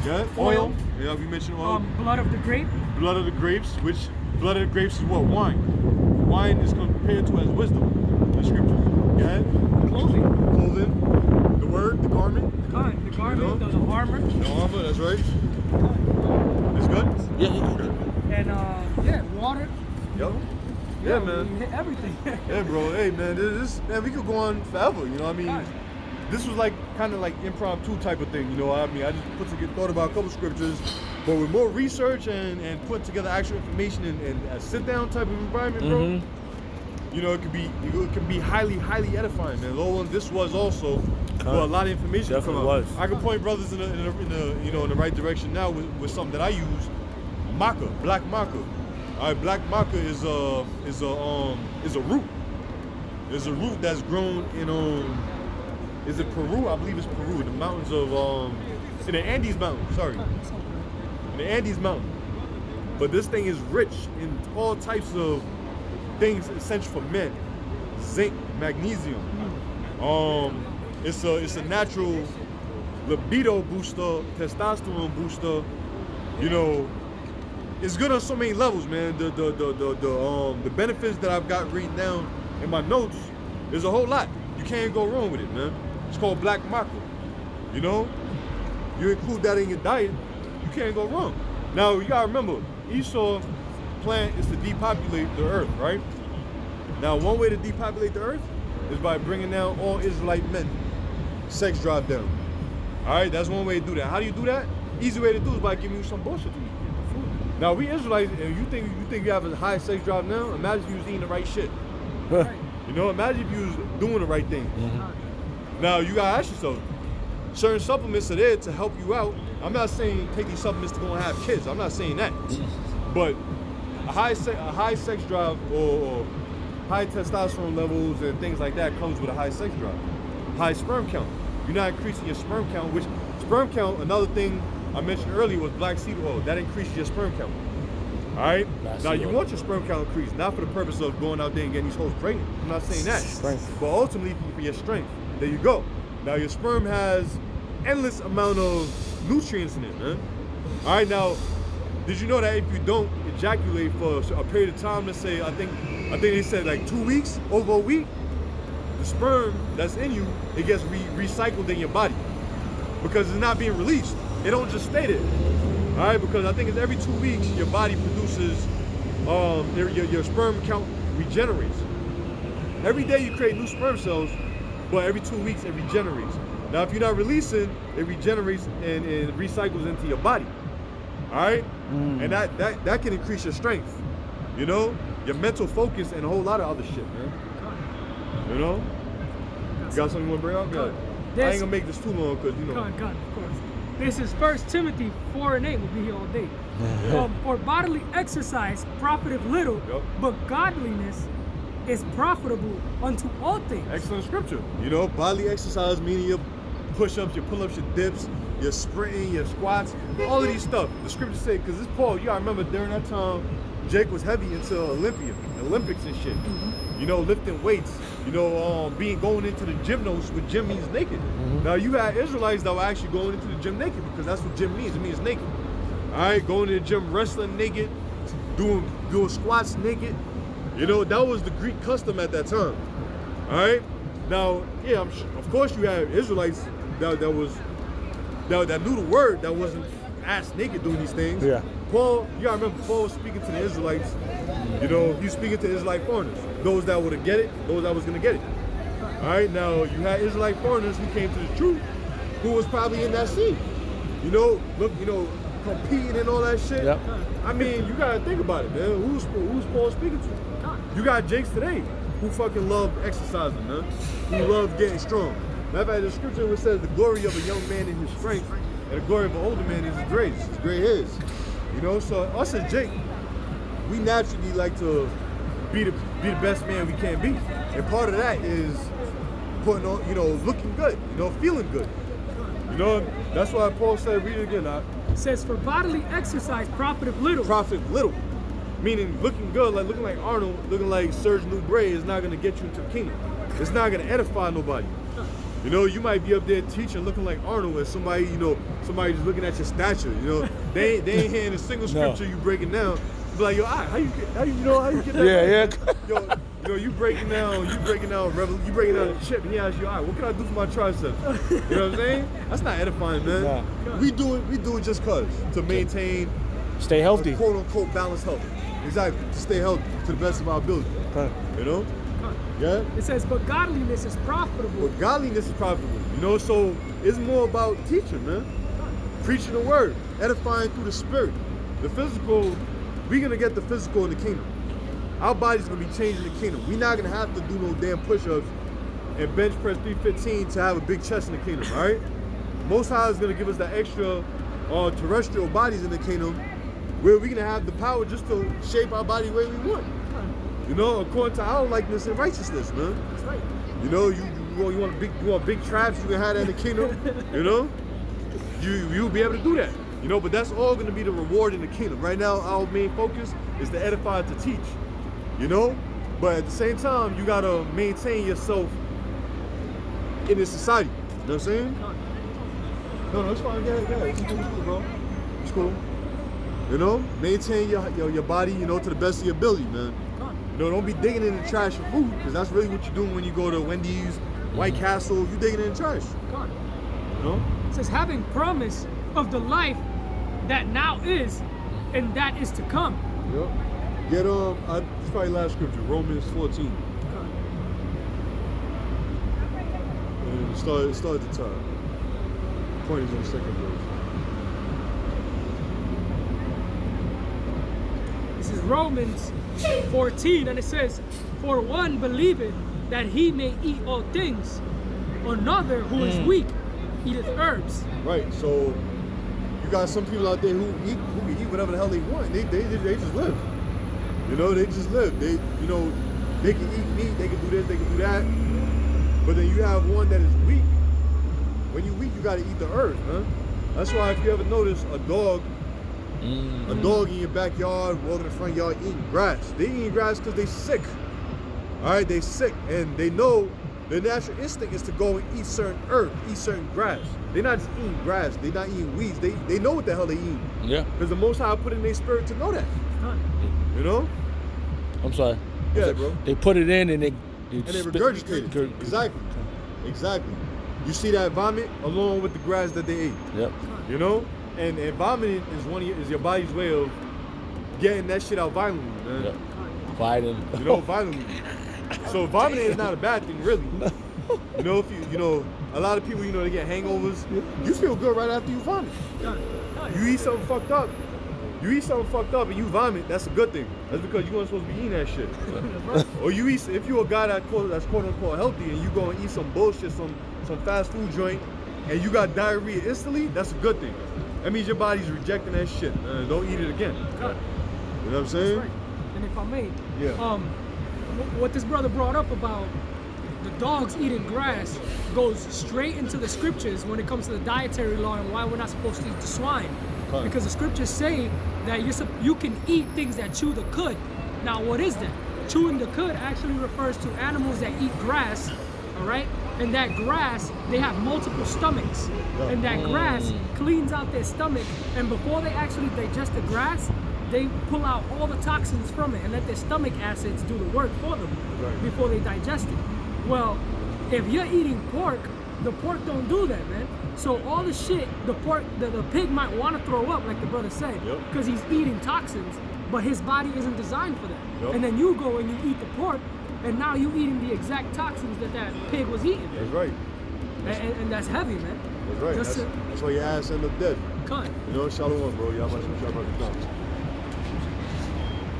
Yeah. Oil. Yeah, we mentioned oil. Blood of the grape. Blood of the grapes, which blood of the grapes is what? Wine. Wine is compared to as wisdom in the scriptures. Yeah. Clothing. Clothing. The word, the garment. The garment, You know? the armor. The armor, that's right. It's good? Yeah. Okay. And water. Yep. Yeah, man. We hit everything. Yeah, bro. Hey, man, man, we could go on forever. You know what I mean? God. This was like kind of like impromptu type of thing. You know what I mean? I just thought about a couple scriptures, but with more research and put together actual information and a sit down type of environment, bro. You know, it could be highly edifying, man. Although this was also a lot of information. Definitely was. I can point brothers in the right direction now with something that I use, maca, black maca. All right, black maca is a root. It's a root that's grown in is it Peru? I believe it's Peru. The mountains of in the Andes Mountains. Sorry, in the Andes Mountain. But this thing is rich in all types of things essential for men: zinc, magnesium. It's a natural libido booster, testosterone booster. You know, it's good on so many levels, man. The benefits that I've got written down in my notes is a whole lot. You can't go wrong with it, man. It's called black maca. You know, you include that in your diet, you can't go wrong. Now you gotta remember, Esau's plan is to depopulate the earth, right? Now, one way to depopulate the earth is by bringing down all Israelite men. Sex drive down. All right, that's one way to do that. How do you do that? Easy way to do is by giving you some bullshit to eat. Now, we Israelites, and you think you have a high sex drive now? Imagine if you was eating the right shit. You know, imagine if you was doing the right thing. Now, you gotta ask yourself, certain supplements are there to help you out. I'm not saying take these supplements to go and have kids. I'm not saying that. But a high sex drive or high testosterone levels and things like that comes with a high sex drive. High sperm count. You're not increasing your sperm count, which sperm count, another thing I mentioned earlier was black seed oil. That increases your sperm count. All right? Now, you want your sperm count increased, not for the purpose of going out there and getting these hoes pregnant. I'm not saying that. Strength. But ultimately for your strength. There you go. Now, your sperm has endless amount of nutrients in it, man. All right, now, did you know that if you don't ejaculate for a period of time, let's say, I think they said like 2 weeks, over a week, the sperm that's in you, it gets recycled in your body because it's not being released. It don't just stay there. All right, because I think it's every 2 weeks your body produces, your sperm count regenerates. Every day you create new sperm cells, but every 2 weeks it regenerates. Now, if you're not releasing, it regenerates and recycles into your body. All right, and that can increase your strength. You know, your mental focus and a whole lot of other shit, man. You know, you got something you want to bring up? Good. I ain't gonna make this too long because you know. God, of course. This is 1 Timothy 4:8. We'll be here all day. For bodily exercise profiteth little, but godliness is profitable unto all things. Excellent scripture. You know, bodily exercise meaning your push-ups, your pull-ups, your dips, your sprinting, your squats, all of these stuff. The scripture say, because this Paul, you gotta remember during that time, Jake was heavy into Olympics and shit. You know, lifting weights. You know, going into the gymnos, with gym means naked. Now you had Israelites that were actually going into the gym naked because that's what gym means. It means naked. All right, going to the gym, wrestling naked, doing squats naked. You know, that was the Greek custom at that time. All right. Now, yeah, of course you had Israelites that knew the word, that wasn't ass naked doing these things. Yeah. Paul, you gotta remember, Paul was speaking to the Israelites. You know, he was speaking to Israelite foreigners, those that would get it, those that was gonna get it. All right. Now you had Israelite foreigners who came to the truth, who was probably in that scene. You know, competing and all that shit. Yep. I mean, you gotta think about it, man. Who's Paul speaking to? You got Jakes today who fucking love exercising, man. Who love getting strong. Matter of fact, the scripture says the glory of a young man in his strength, and the glory of an older man is his grace, his gray hairs. You know, so us as Jake, we naturally like to be the best man we can be. And part of that is putting on, you know, looking good, you know, feeling good. You know, that's why Paul said, read it again, it says, for bodily exercise profiteth little. Profit little. Meaning looking good, like looking like Arnold, looking like Serge Nubret is not gonna get you into the kingdom. It's not gonna edify nobody. You know, you might be up there teaching, looking like Arnold, and somebody, you know, somebody just looking at your stature. You know, they ain't hearing a single scripture you breaking down. Be like, yo, how you get that? Yo, you breaking down the chip, and he asks you, all right, what can I do for my triceps? You know what I'm saying? That's not edifying, man. Nah. We do it just cause to maintain, stay healthy, quote unquote balanced health. Exactly, to stay healthy to the best of our ability. You know? Yeah. It says, but godliness is profitable. But godliness is profitable. You know, so it's more about teaching, man. Preaching the word, edifying through the spirit. The physical, we're gonna get the physical in the kingdom. Our body's gonna be changed in the kingdom. We're not gonna have to do no damn push-ups and bench press 315 to have a big chest in the kingdom, all right? Most High is gonna give us that extra terrestrial bodies in the kingdom where we're gonna have the power just to shape our body the way we want. You know, according to our likeness and righteousness, man. That's right. You know, you want big traps, you can have that in the kingdom. You know, you'll be able to do that. You know, but that's all gonna be the reward in the kingdom. Right now, our main focus is to edify, to teach. You know, but at the same time, you gotta maintain yourself in this society. You know what I'm saying? No, it's fine. Go ahead. It's cool, bro. It's cool. You know, maintain your body, you know, to the best of your ability, man. You know, don't be digging in the trash for food, because that's really what you're doing when you go to Wendy's, White Castle. You digging in the trash. You know? It says, having promise of the life that now is and that is to come. Yep. Get it's probably last scripture, Romans 14. And start at the top. Point is on the second verse. This is Romans 14, and it says, for one believeth that he may eat all things, another who is weak eateth herbs. Right, so you got some people out there who can eat whatever the hell they want. They just live. You know, they just live. They can eat meat, they can do this, they can do that. But then you have one that is weak. When you're weak, you gotta eat the herbs, man. That's why if you ever notice a dog in your backyard, walking in the front yard, eating grass. They eating grass because they sick. All right, they sick, and they know their natural instinct is to go and eat certain herbs, eat certain grass. They're not just eating grass. They're not eating weeds. They know what the hell they eat. Yeah. Because the Most High put in their spirit to know that. You know? I'm sorry. Yeah, bro. They put it in and they regurgitate it. Exactly. You see that vomit along with the grass that they ate. Yep. You know? And vomiting is your body's way of getting that shit out violently, man. Yep. Violently. You know, violently. So vomiting is not a bad thing, really. You know, if you know, a lot of people, you know, they get hangovers. You feel good right after you vomit. You eat something fucked up. And you vomit, that's a good thing. That's because you weren't supposed to be eating that shit. Or you eat, if you're a guy that's quote unquote healthy and you go and eat some bullshit, some fast food joint, and you got diarrhea instantly, that's a good thing. That means your body's rejecting that shit. Don't eat it again. You know what I'm saying? That's right. And if I may, yeah. What this brother brought up about the dogs eating grass goes straight into the scriptures when it comes to the dietary law and why we're not supposed to eat the swine. Because the scriptures say that you can eat things that chew the cud. Now, what is that? Chewing the cud actually refers to animals that eat grass, all right? And that grass, they have multiple stomachs. And that grass cleans out their stomach. And before they actually digest the grass, they pull out all the toxins from it and let their stomach acids do the work for them before they digest it. Well, if you're eating pork, the pork don't do that, man. So all the shit, the pig might want to throw up, like the brother said, because he's eating toxins, but his body isn't designed for that. And then you go and you eat the pork, and now you eating the exact toxins that pig was eating. That's right. And that's heavy, man. That's right. That's why your ass end up dead. You know, shalom, bro. Y'all about to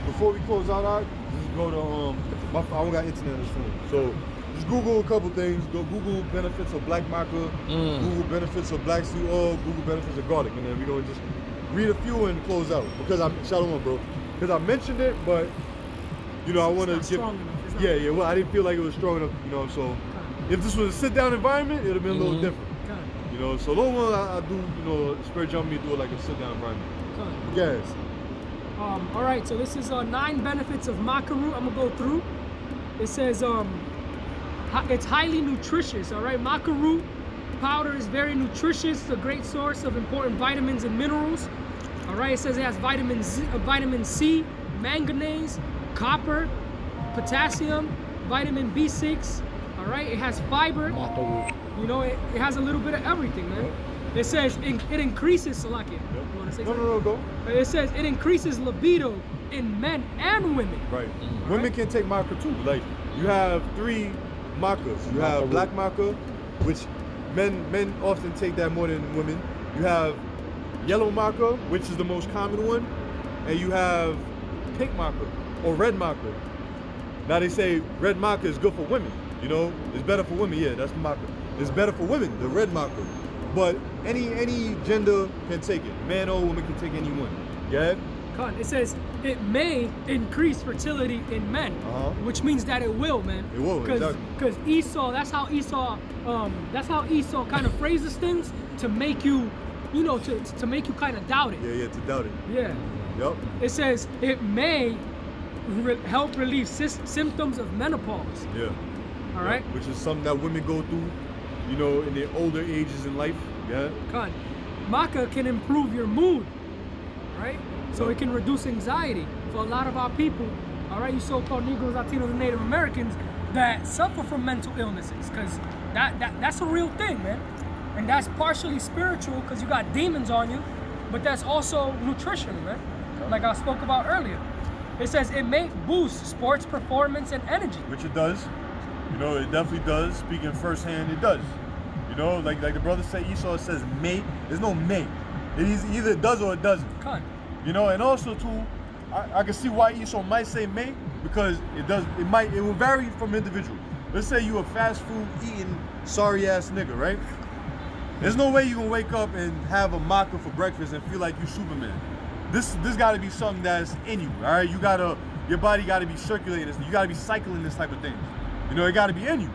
Before we close out, just go to I don't got internet on this phone, so just Google a couple things. Go Google benefits of black maca, Google benefits of black seed oil, Google benefits of garlic, and then we're gonna just read a few and close out. Because shalom, bro. Because I mentioned it, but you know I want to give. Yeah. Well, I didn't feel like it was strong enough, you know. So if this was a sit-down environment, it'd have been a little different. You know, so the one I do, you know, Spirit jump me do it like a sit-down environment. Yes. All right, so this is 9 benefits of maca root. I'm gonna go through. It says It's highly nutritious, all right? Maca root powder is very nutritious. It's a great source of important vitamins and minerals. All right, it says it has vitamin C, manganese, copper, potassium, vitamin B6. All right, it has fiber. You know, it has a little bit of everything, man. It says it increases, Salakia. You want to say something? No, go. It says it increases libido in men and women. Right. Women can take maca too. Like, you have 3 macas. You have black maca, which men often take that more than women. You have yellow maca, which is the most common one, and you have pink maca or red maca. Now they say red maca is good for women. You know, it's better for women. Yeah, that's the maca. It's better for women, the red maca. But any gender can take it. Man or woman can take any one. Yeah. It says it may increase fertility in men, which means that it will, man. It will, because Esau. That's how Esau kind of phrases things to make you, you know, to make you kind of doubt it. Yeah, to doubt it. Yeah. Yep. It says it may help relieve symptoms of menopause. Yeah. All right. Which is something that women go through, you know, in their older ages in life. Yeah. Maca can improve your mood. Right. So it can reduce anxiety for a lot of our people, all right, you so-called Negroes, Latinos, and Native Americans that suffer from mental illnesses, because that's a real thing, man. And that's partially spiritual because you got demons on you, but that's also nutritional, man. Like I spoke about earlier. It says it may boost sports performance and energy. Which it does. You know, it definitely does. Speaking firsthand, it does. You know, like the brother said, Esau says may. There's no may. It either does or it doesn't. You know, and also too, I can see why Esau might say may, because it will vary from individual. Let's say you a fast food eating sorry ass nigga, right? There's no way you can wake up and have a maca for breakfast and feel like you Superman. This gotta be something that's in you, all right? Your body gotta be circulating this, you gotta be cycling this type of thing. You know, it gotta be in you.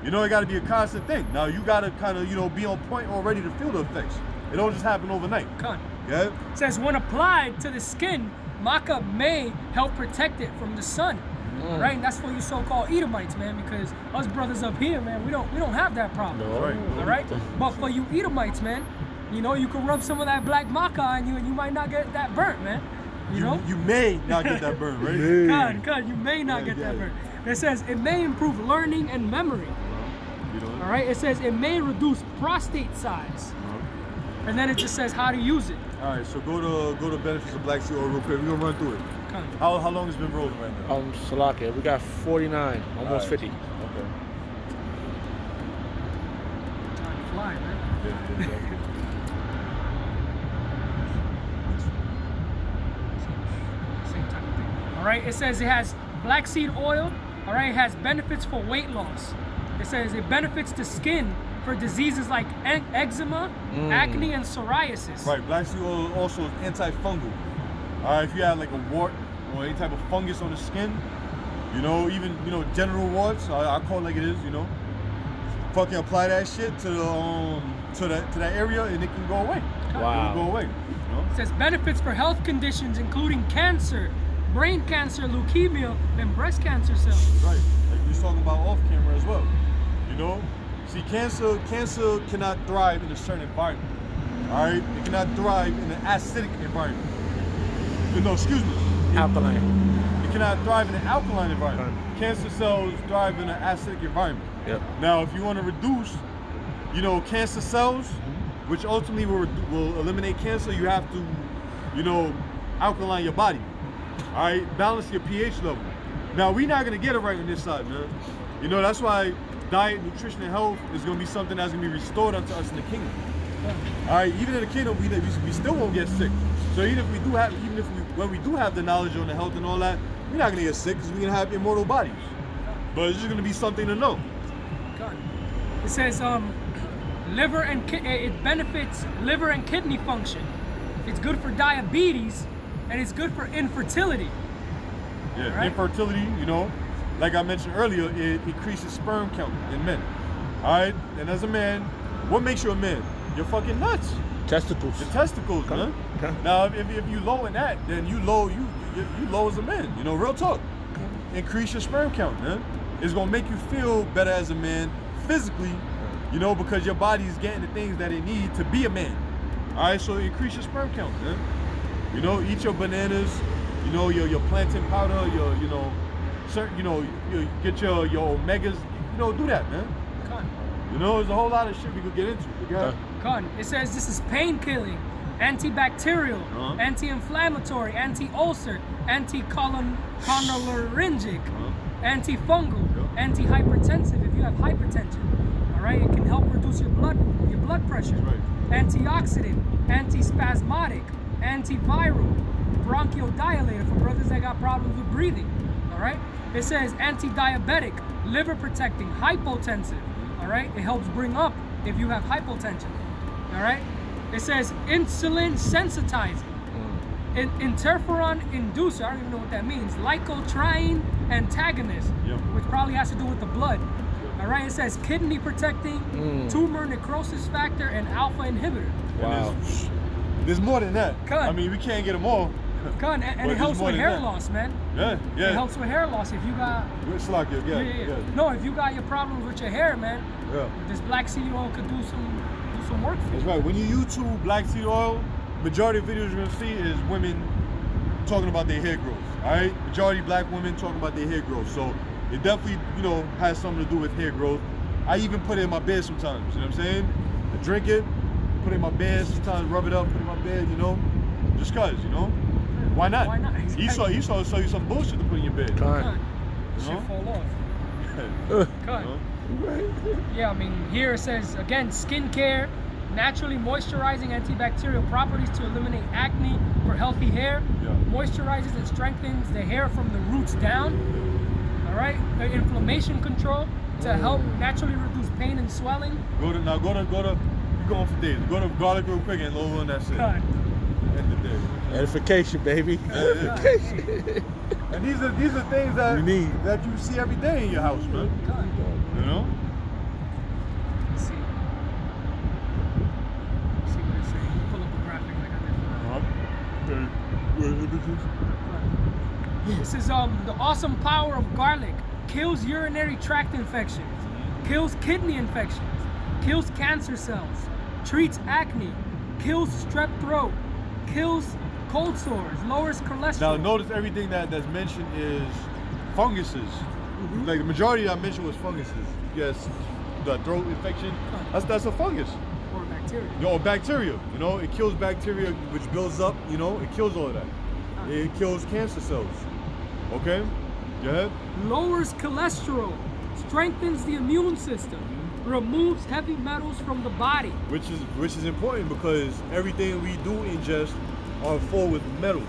You know, it gotta be a constant thing. Now you gotta kind of, you know, be on point already to feel the effects. It don't just happen overnight. Yeah? It says when applied to the skin, maca may help protect it from the sun. Right? And that's for you so-called Edomites, man, because us brothers up here, man, we don't have that problem. No. Right. All right? But for you Edomites, man, you know, you can rub some of that black maca on you and you might not get that burnt, man. You know? You may not get that burnt, right? You may not get that burnt. It says it may improve learning and memory. All right? It says it may reduce prostate size. And then it just says how to use it. All right, so go to benefits of black seed oil real quick. We're gonna run through it. How long has it been rolling right now? Salakia, we got 49, almost 50. Okay. Time to fly, man. Same type of thing. All right, it says it has black seed oil. All right, it has benefits for weight loss. It says it benefits the skin for diseases like eczema, acne, and psoriasis. Right, black seed oil also is antifungal. All right, if you have like a wart or any type of fungus on the skin, you know, even, you know, genital warts, I call it like it is, you know, fucking apply that shit to that area and it can go away. Wow. It will go away. You know? It says benefits for health conditions including cancer, brain cancer, leukemia, and breast cancer cells. Right, like we was talking about off camera as well. You know, see, cancer cannot thrive in a certain environment. All right, it cannot thrive in an acidic environment. No, excuse me. Alkaline. It cannot thrive in an alkaline environment. Cancer cells thrive in an acidic environment. Yep. Now, if you want to reduce, you know, cancer cells, which ultimately will eliminate cancer, you have to, you know, alkaline your body. All right, balance your pH level. Now, we're not gonna get it right on this side, man. You know, that's why diet, nutrition, and health is gonna be something that's gonna be restored unto us in the kingdom. All right, even in the kingdom, we still won't get sick. So even when we do have the knowledge on the health and all that, we're not gonna get sick because we're gonna have immortal bodies. But it's just gonna be something to know. It says it benefits liver and kidney function. It's good for diabetes, and it's good for infertility. Yeah, right? Infertility, you know, like I mentioned earlier, it increases sperm count in men. All right, and as a man, what makes you a man? Your fucking nuts. Testicles. Your testicles, man. Now, if you low in that, then you low as a man. You know, real talk. Increase your sperm count, man. It's gonna make you feel better as a man physically, you know, because your body is getting the things that it needs to be a man. All right, so increase your sperm count, man. You know, eat your bananas, you know, your plantain powder, you know, certain, you get your omegas, you know, do that, man. You know, there's a whole lot of shit we could get into. It says this is pain killing, antibacterial, anti-inflammatory, anti-ulcer, anti-cholinergic, antifungal, anti-hypertensive if you have hypertension. All right, it can help reduce your blood pressure. Antioxidant, antispasmodic, antiviral, bronchodilator for brothers that got problems with breathing. All right, it says anti-diabetic, liver protecting, hypotensive. All right, it helps bring up if you have hypotension. All right, it says insulin sensitizing, interferon inducer. I don't even know what that means. Lycotriene antagonist, which probably has to do with the blood. All right, it says kidney protecting, tumor necrosis factor, and alpha inhibitor. Wow. There's more than that. I mean, we can't get them all. And it helps with hair loss, man. Yeah. It helps with hair loss if you got. No, if you got your problems with your hair, man. This black seed oil could do some work for you. That's right. When you YouTube black seed oil, majority of videos you're gonna see is women talking about their hair growth. All right, majority black women talking about their hair growth. So it definitely, you know, has something to do with hair growth. I even put it in my bed sometimes. You know what I'm saying? I drink it, put it in my bed. Sometimes rub it up, put it in my bed. You know, just cause. You know. Why not? Why not? Exactly. Esau show you some bullshit to put in your bed. Shit fall off. Yeah, I mean, here it says, again, skincare, naturally moisturizing antibacterial properties to eliminate acne for healthy hair. Moisturizes and strengthens the hair from the roots down. All right, inflammation control to help naturally reduce pain and swelling. Go to, you're going for days. Go to garlic real quick and lower on that shit. Edification, baby. Edification. And these are things that you need, that you see every day in your house, man. You know. Let's see what it's saying. Pull up the graphic like I did. This is the awesome power of garlic. Kills urinary tract infections, kills kidney infections, kills cancer cells, treats acne, kills strep throat, kills cold sores, lowers cholesterol. Now notice everything that's mentioned is funguses. Like the majority I mentioned was funguses. Yes, the throat infection, that's a fungus. Or bacteria. Or bacteria, you know, it kills bacteria which builds up, you know, it kills all of that. It kills cancer cells. Okay? Go ahead. Lowers cholesterol, strengthens the immune system, removes heavy metals from the body. Which is important because everything we do ingest are full with metal.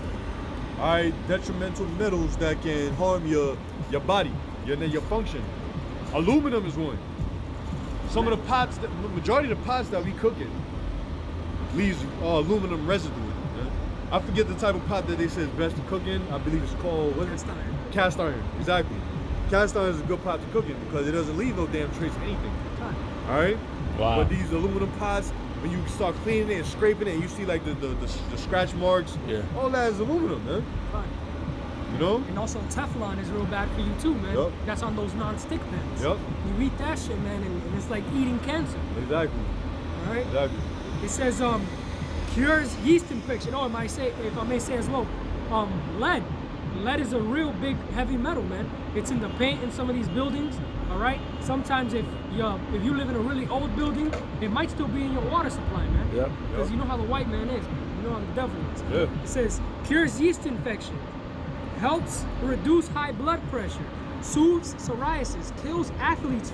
Alright, detrimental metals that can harm your body, your function. Aluminum is one. Some of the pots, majority of the pots that we cook in leaves aluminum residue. I forget the type of pot that they say is best to cook in. I believe it's called cast iron. Cast iron, exactly. Cast iron is a good pot to cook in because it doesn't leave no damn trace of anything. All right. Wow. But these aluminum pots, when you start cleaning it and scraping it, and you see like the scratch marks. All that is aluminum, man. You know. And also Teflon is real bad for you too, man. That's on those non-stick pans. You eat that shit, man, and it's like eating cancer. Exactly. All right. Exactly. It says cures yeast infection. Oh, if I may say as well, lead. Lead is a real big heavy metal, man. It's in the paint in some of these buildings. All right. Sometimes if you live in a really old building, it might still be in your water supply, man. Because you know how the white man is. You know how the devil is. It says cures yeast infection, helps reduce high blood pressure, soothes psoriasis, kills athlete's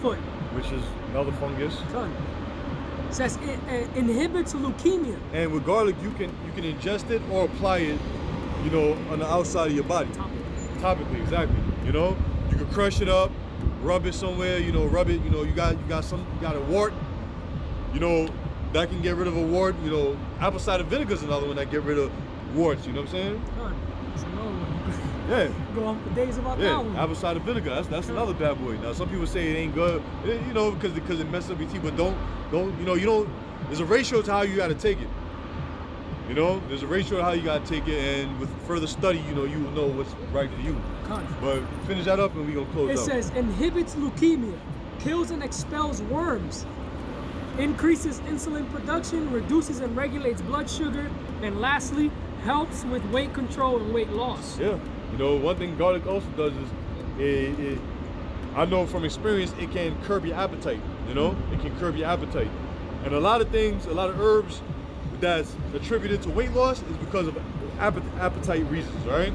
foot, which is another fungus. It says it inhibits leukemia. And with garlic, you can ingest it or apply it, you know, on the outside of your body. Topically, exactly. You know, you can crush it up, rub it somewhere. You know, rub it. You know, you got a wart. You know, that can get rid of a wart. You know, apple cider vinegar is another one that get rid of warts. You know what I'm saying? It's another one. Go on for days about that one. Apple cider vinegar. That's another bad boy. Now some people say it ain't good. You know, because it messes up your teeth. But don't. You know, you don't. There's a ratio to how you got to take it. You You know, there's a ratio of how you gotta take it, and with further study, you know, you will know what's right for you. But finish that up and we gonna close It out. says inhibits leukemia, kills and expels worms, increases insulin production, reduces and regulates blood sugar, and lastly, helps with weight control and weight loss. Yeah, you know, one thing garlic also does is, I know from experience, it can curb your appetite. You know, it can curb your appetite, and a lot of things, a lot of herbs that's attributed to weight loss is because of appetite reasons, right?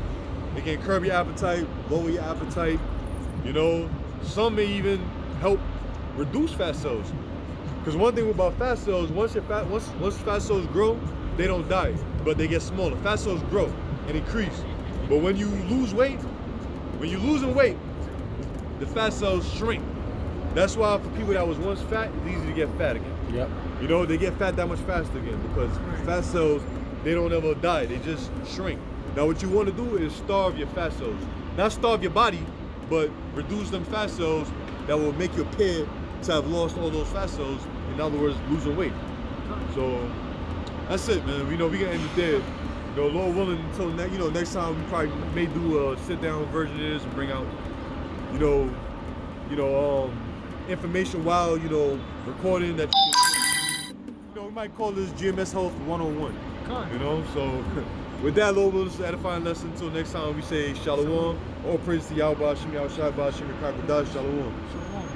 It can curb your appetite, lower your appetite. You know, some may even help reduce fat cells. Because one thing about fat cells, once fat cells grow, they don't die, but they get smaller. Fat cells grow and increase. But when you lose weight, when you're losing weight, the fat cells shrink. That's why for people that was once fat, it's easy to get fat again. Yep. You know, they get fat that much faster again because fat cells, they don't ever die, they just shrink. Now what you want to do is starve your fat cells. Not starve your body, but reduce them fat cells that will make you appear to have lost all those fat cells. In other words, losing weight. So that's it, man. You know, we can end it there. You know, Lord willing, until next time we probably may do a sit-down version of this and bring out, information while recording that. We might call this GMS Health 101. You know, so with that, Lord willing, this is an edifying lesson. Until next time, we say Shalom. All praise to Yahweh, Shem Yahweh Shai, Shem Yahweh Shalom. Shalom.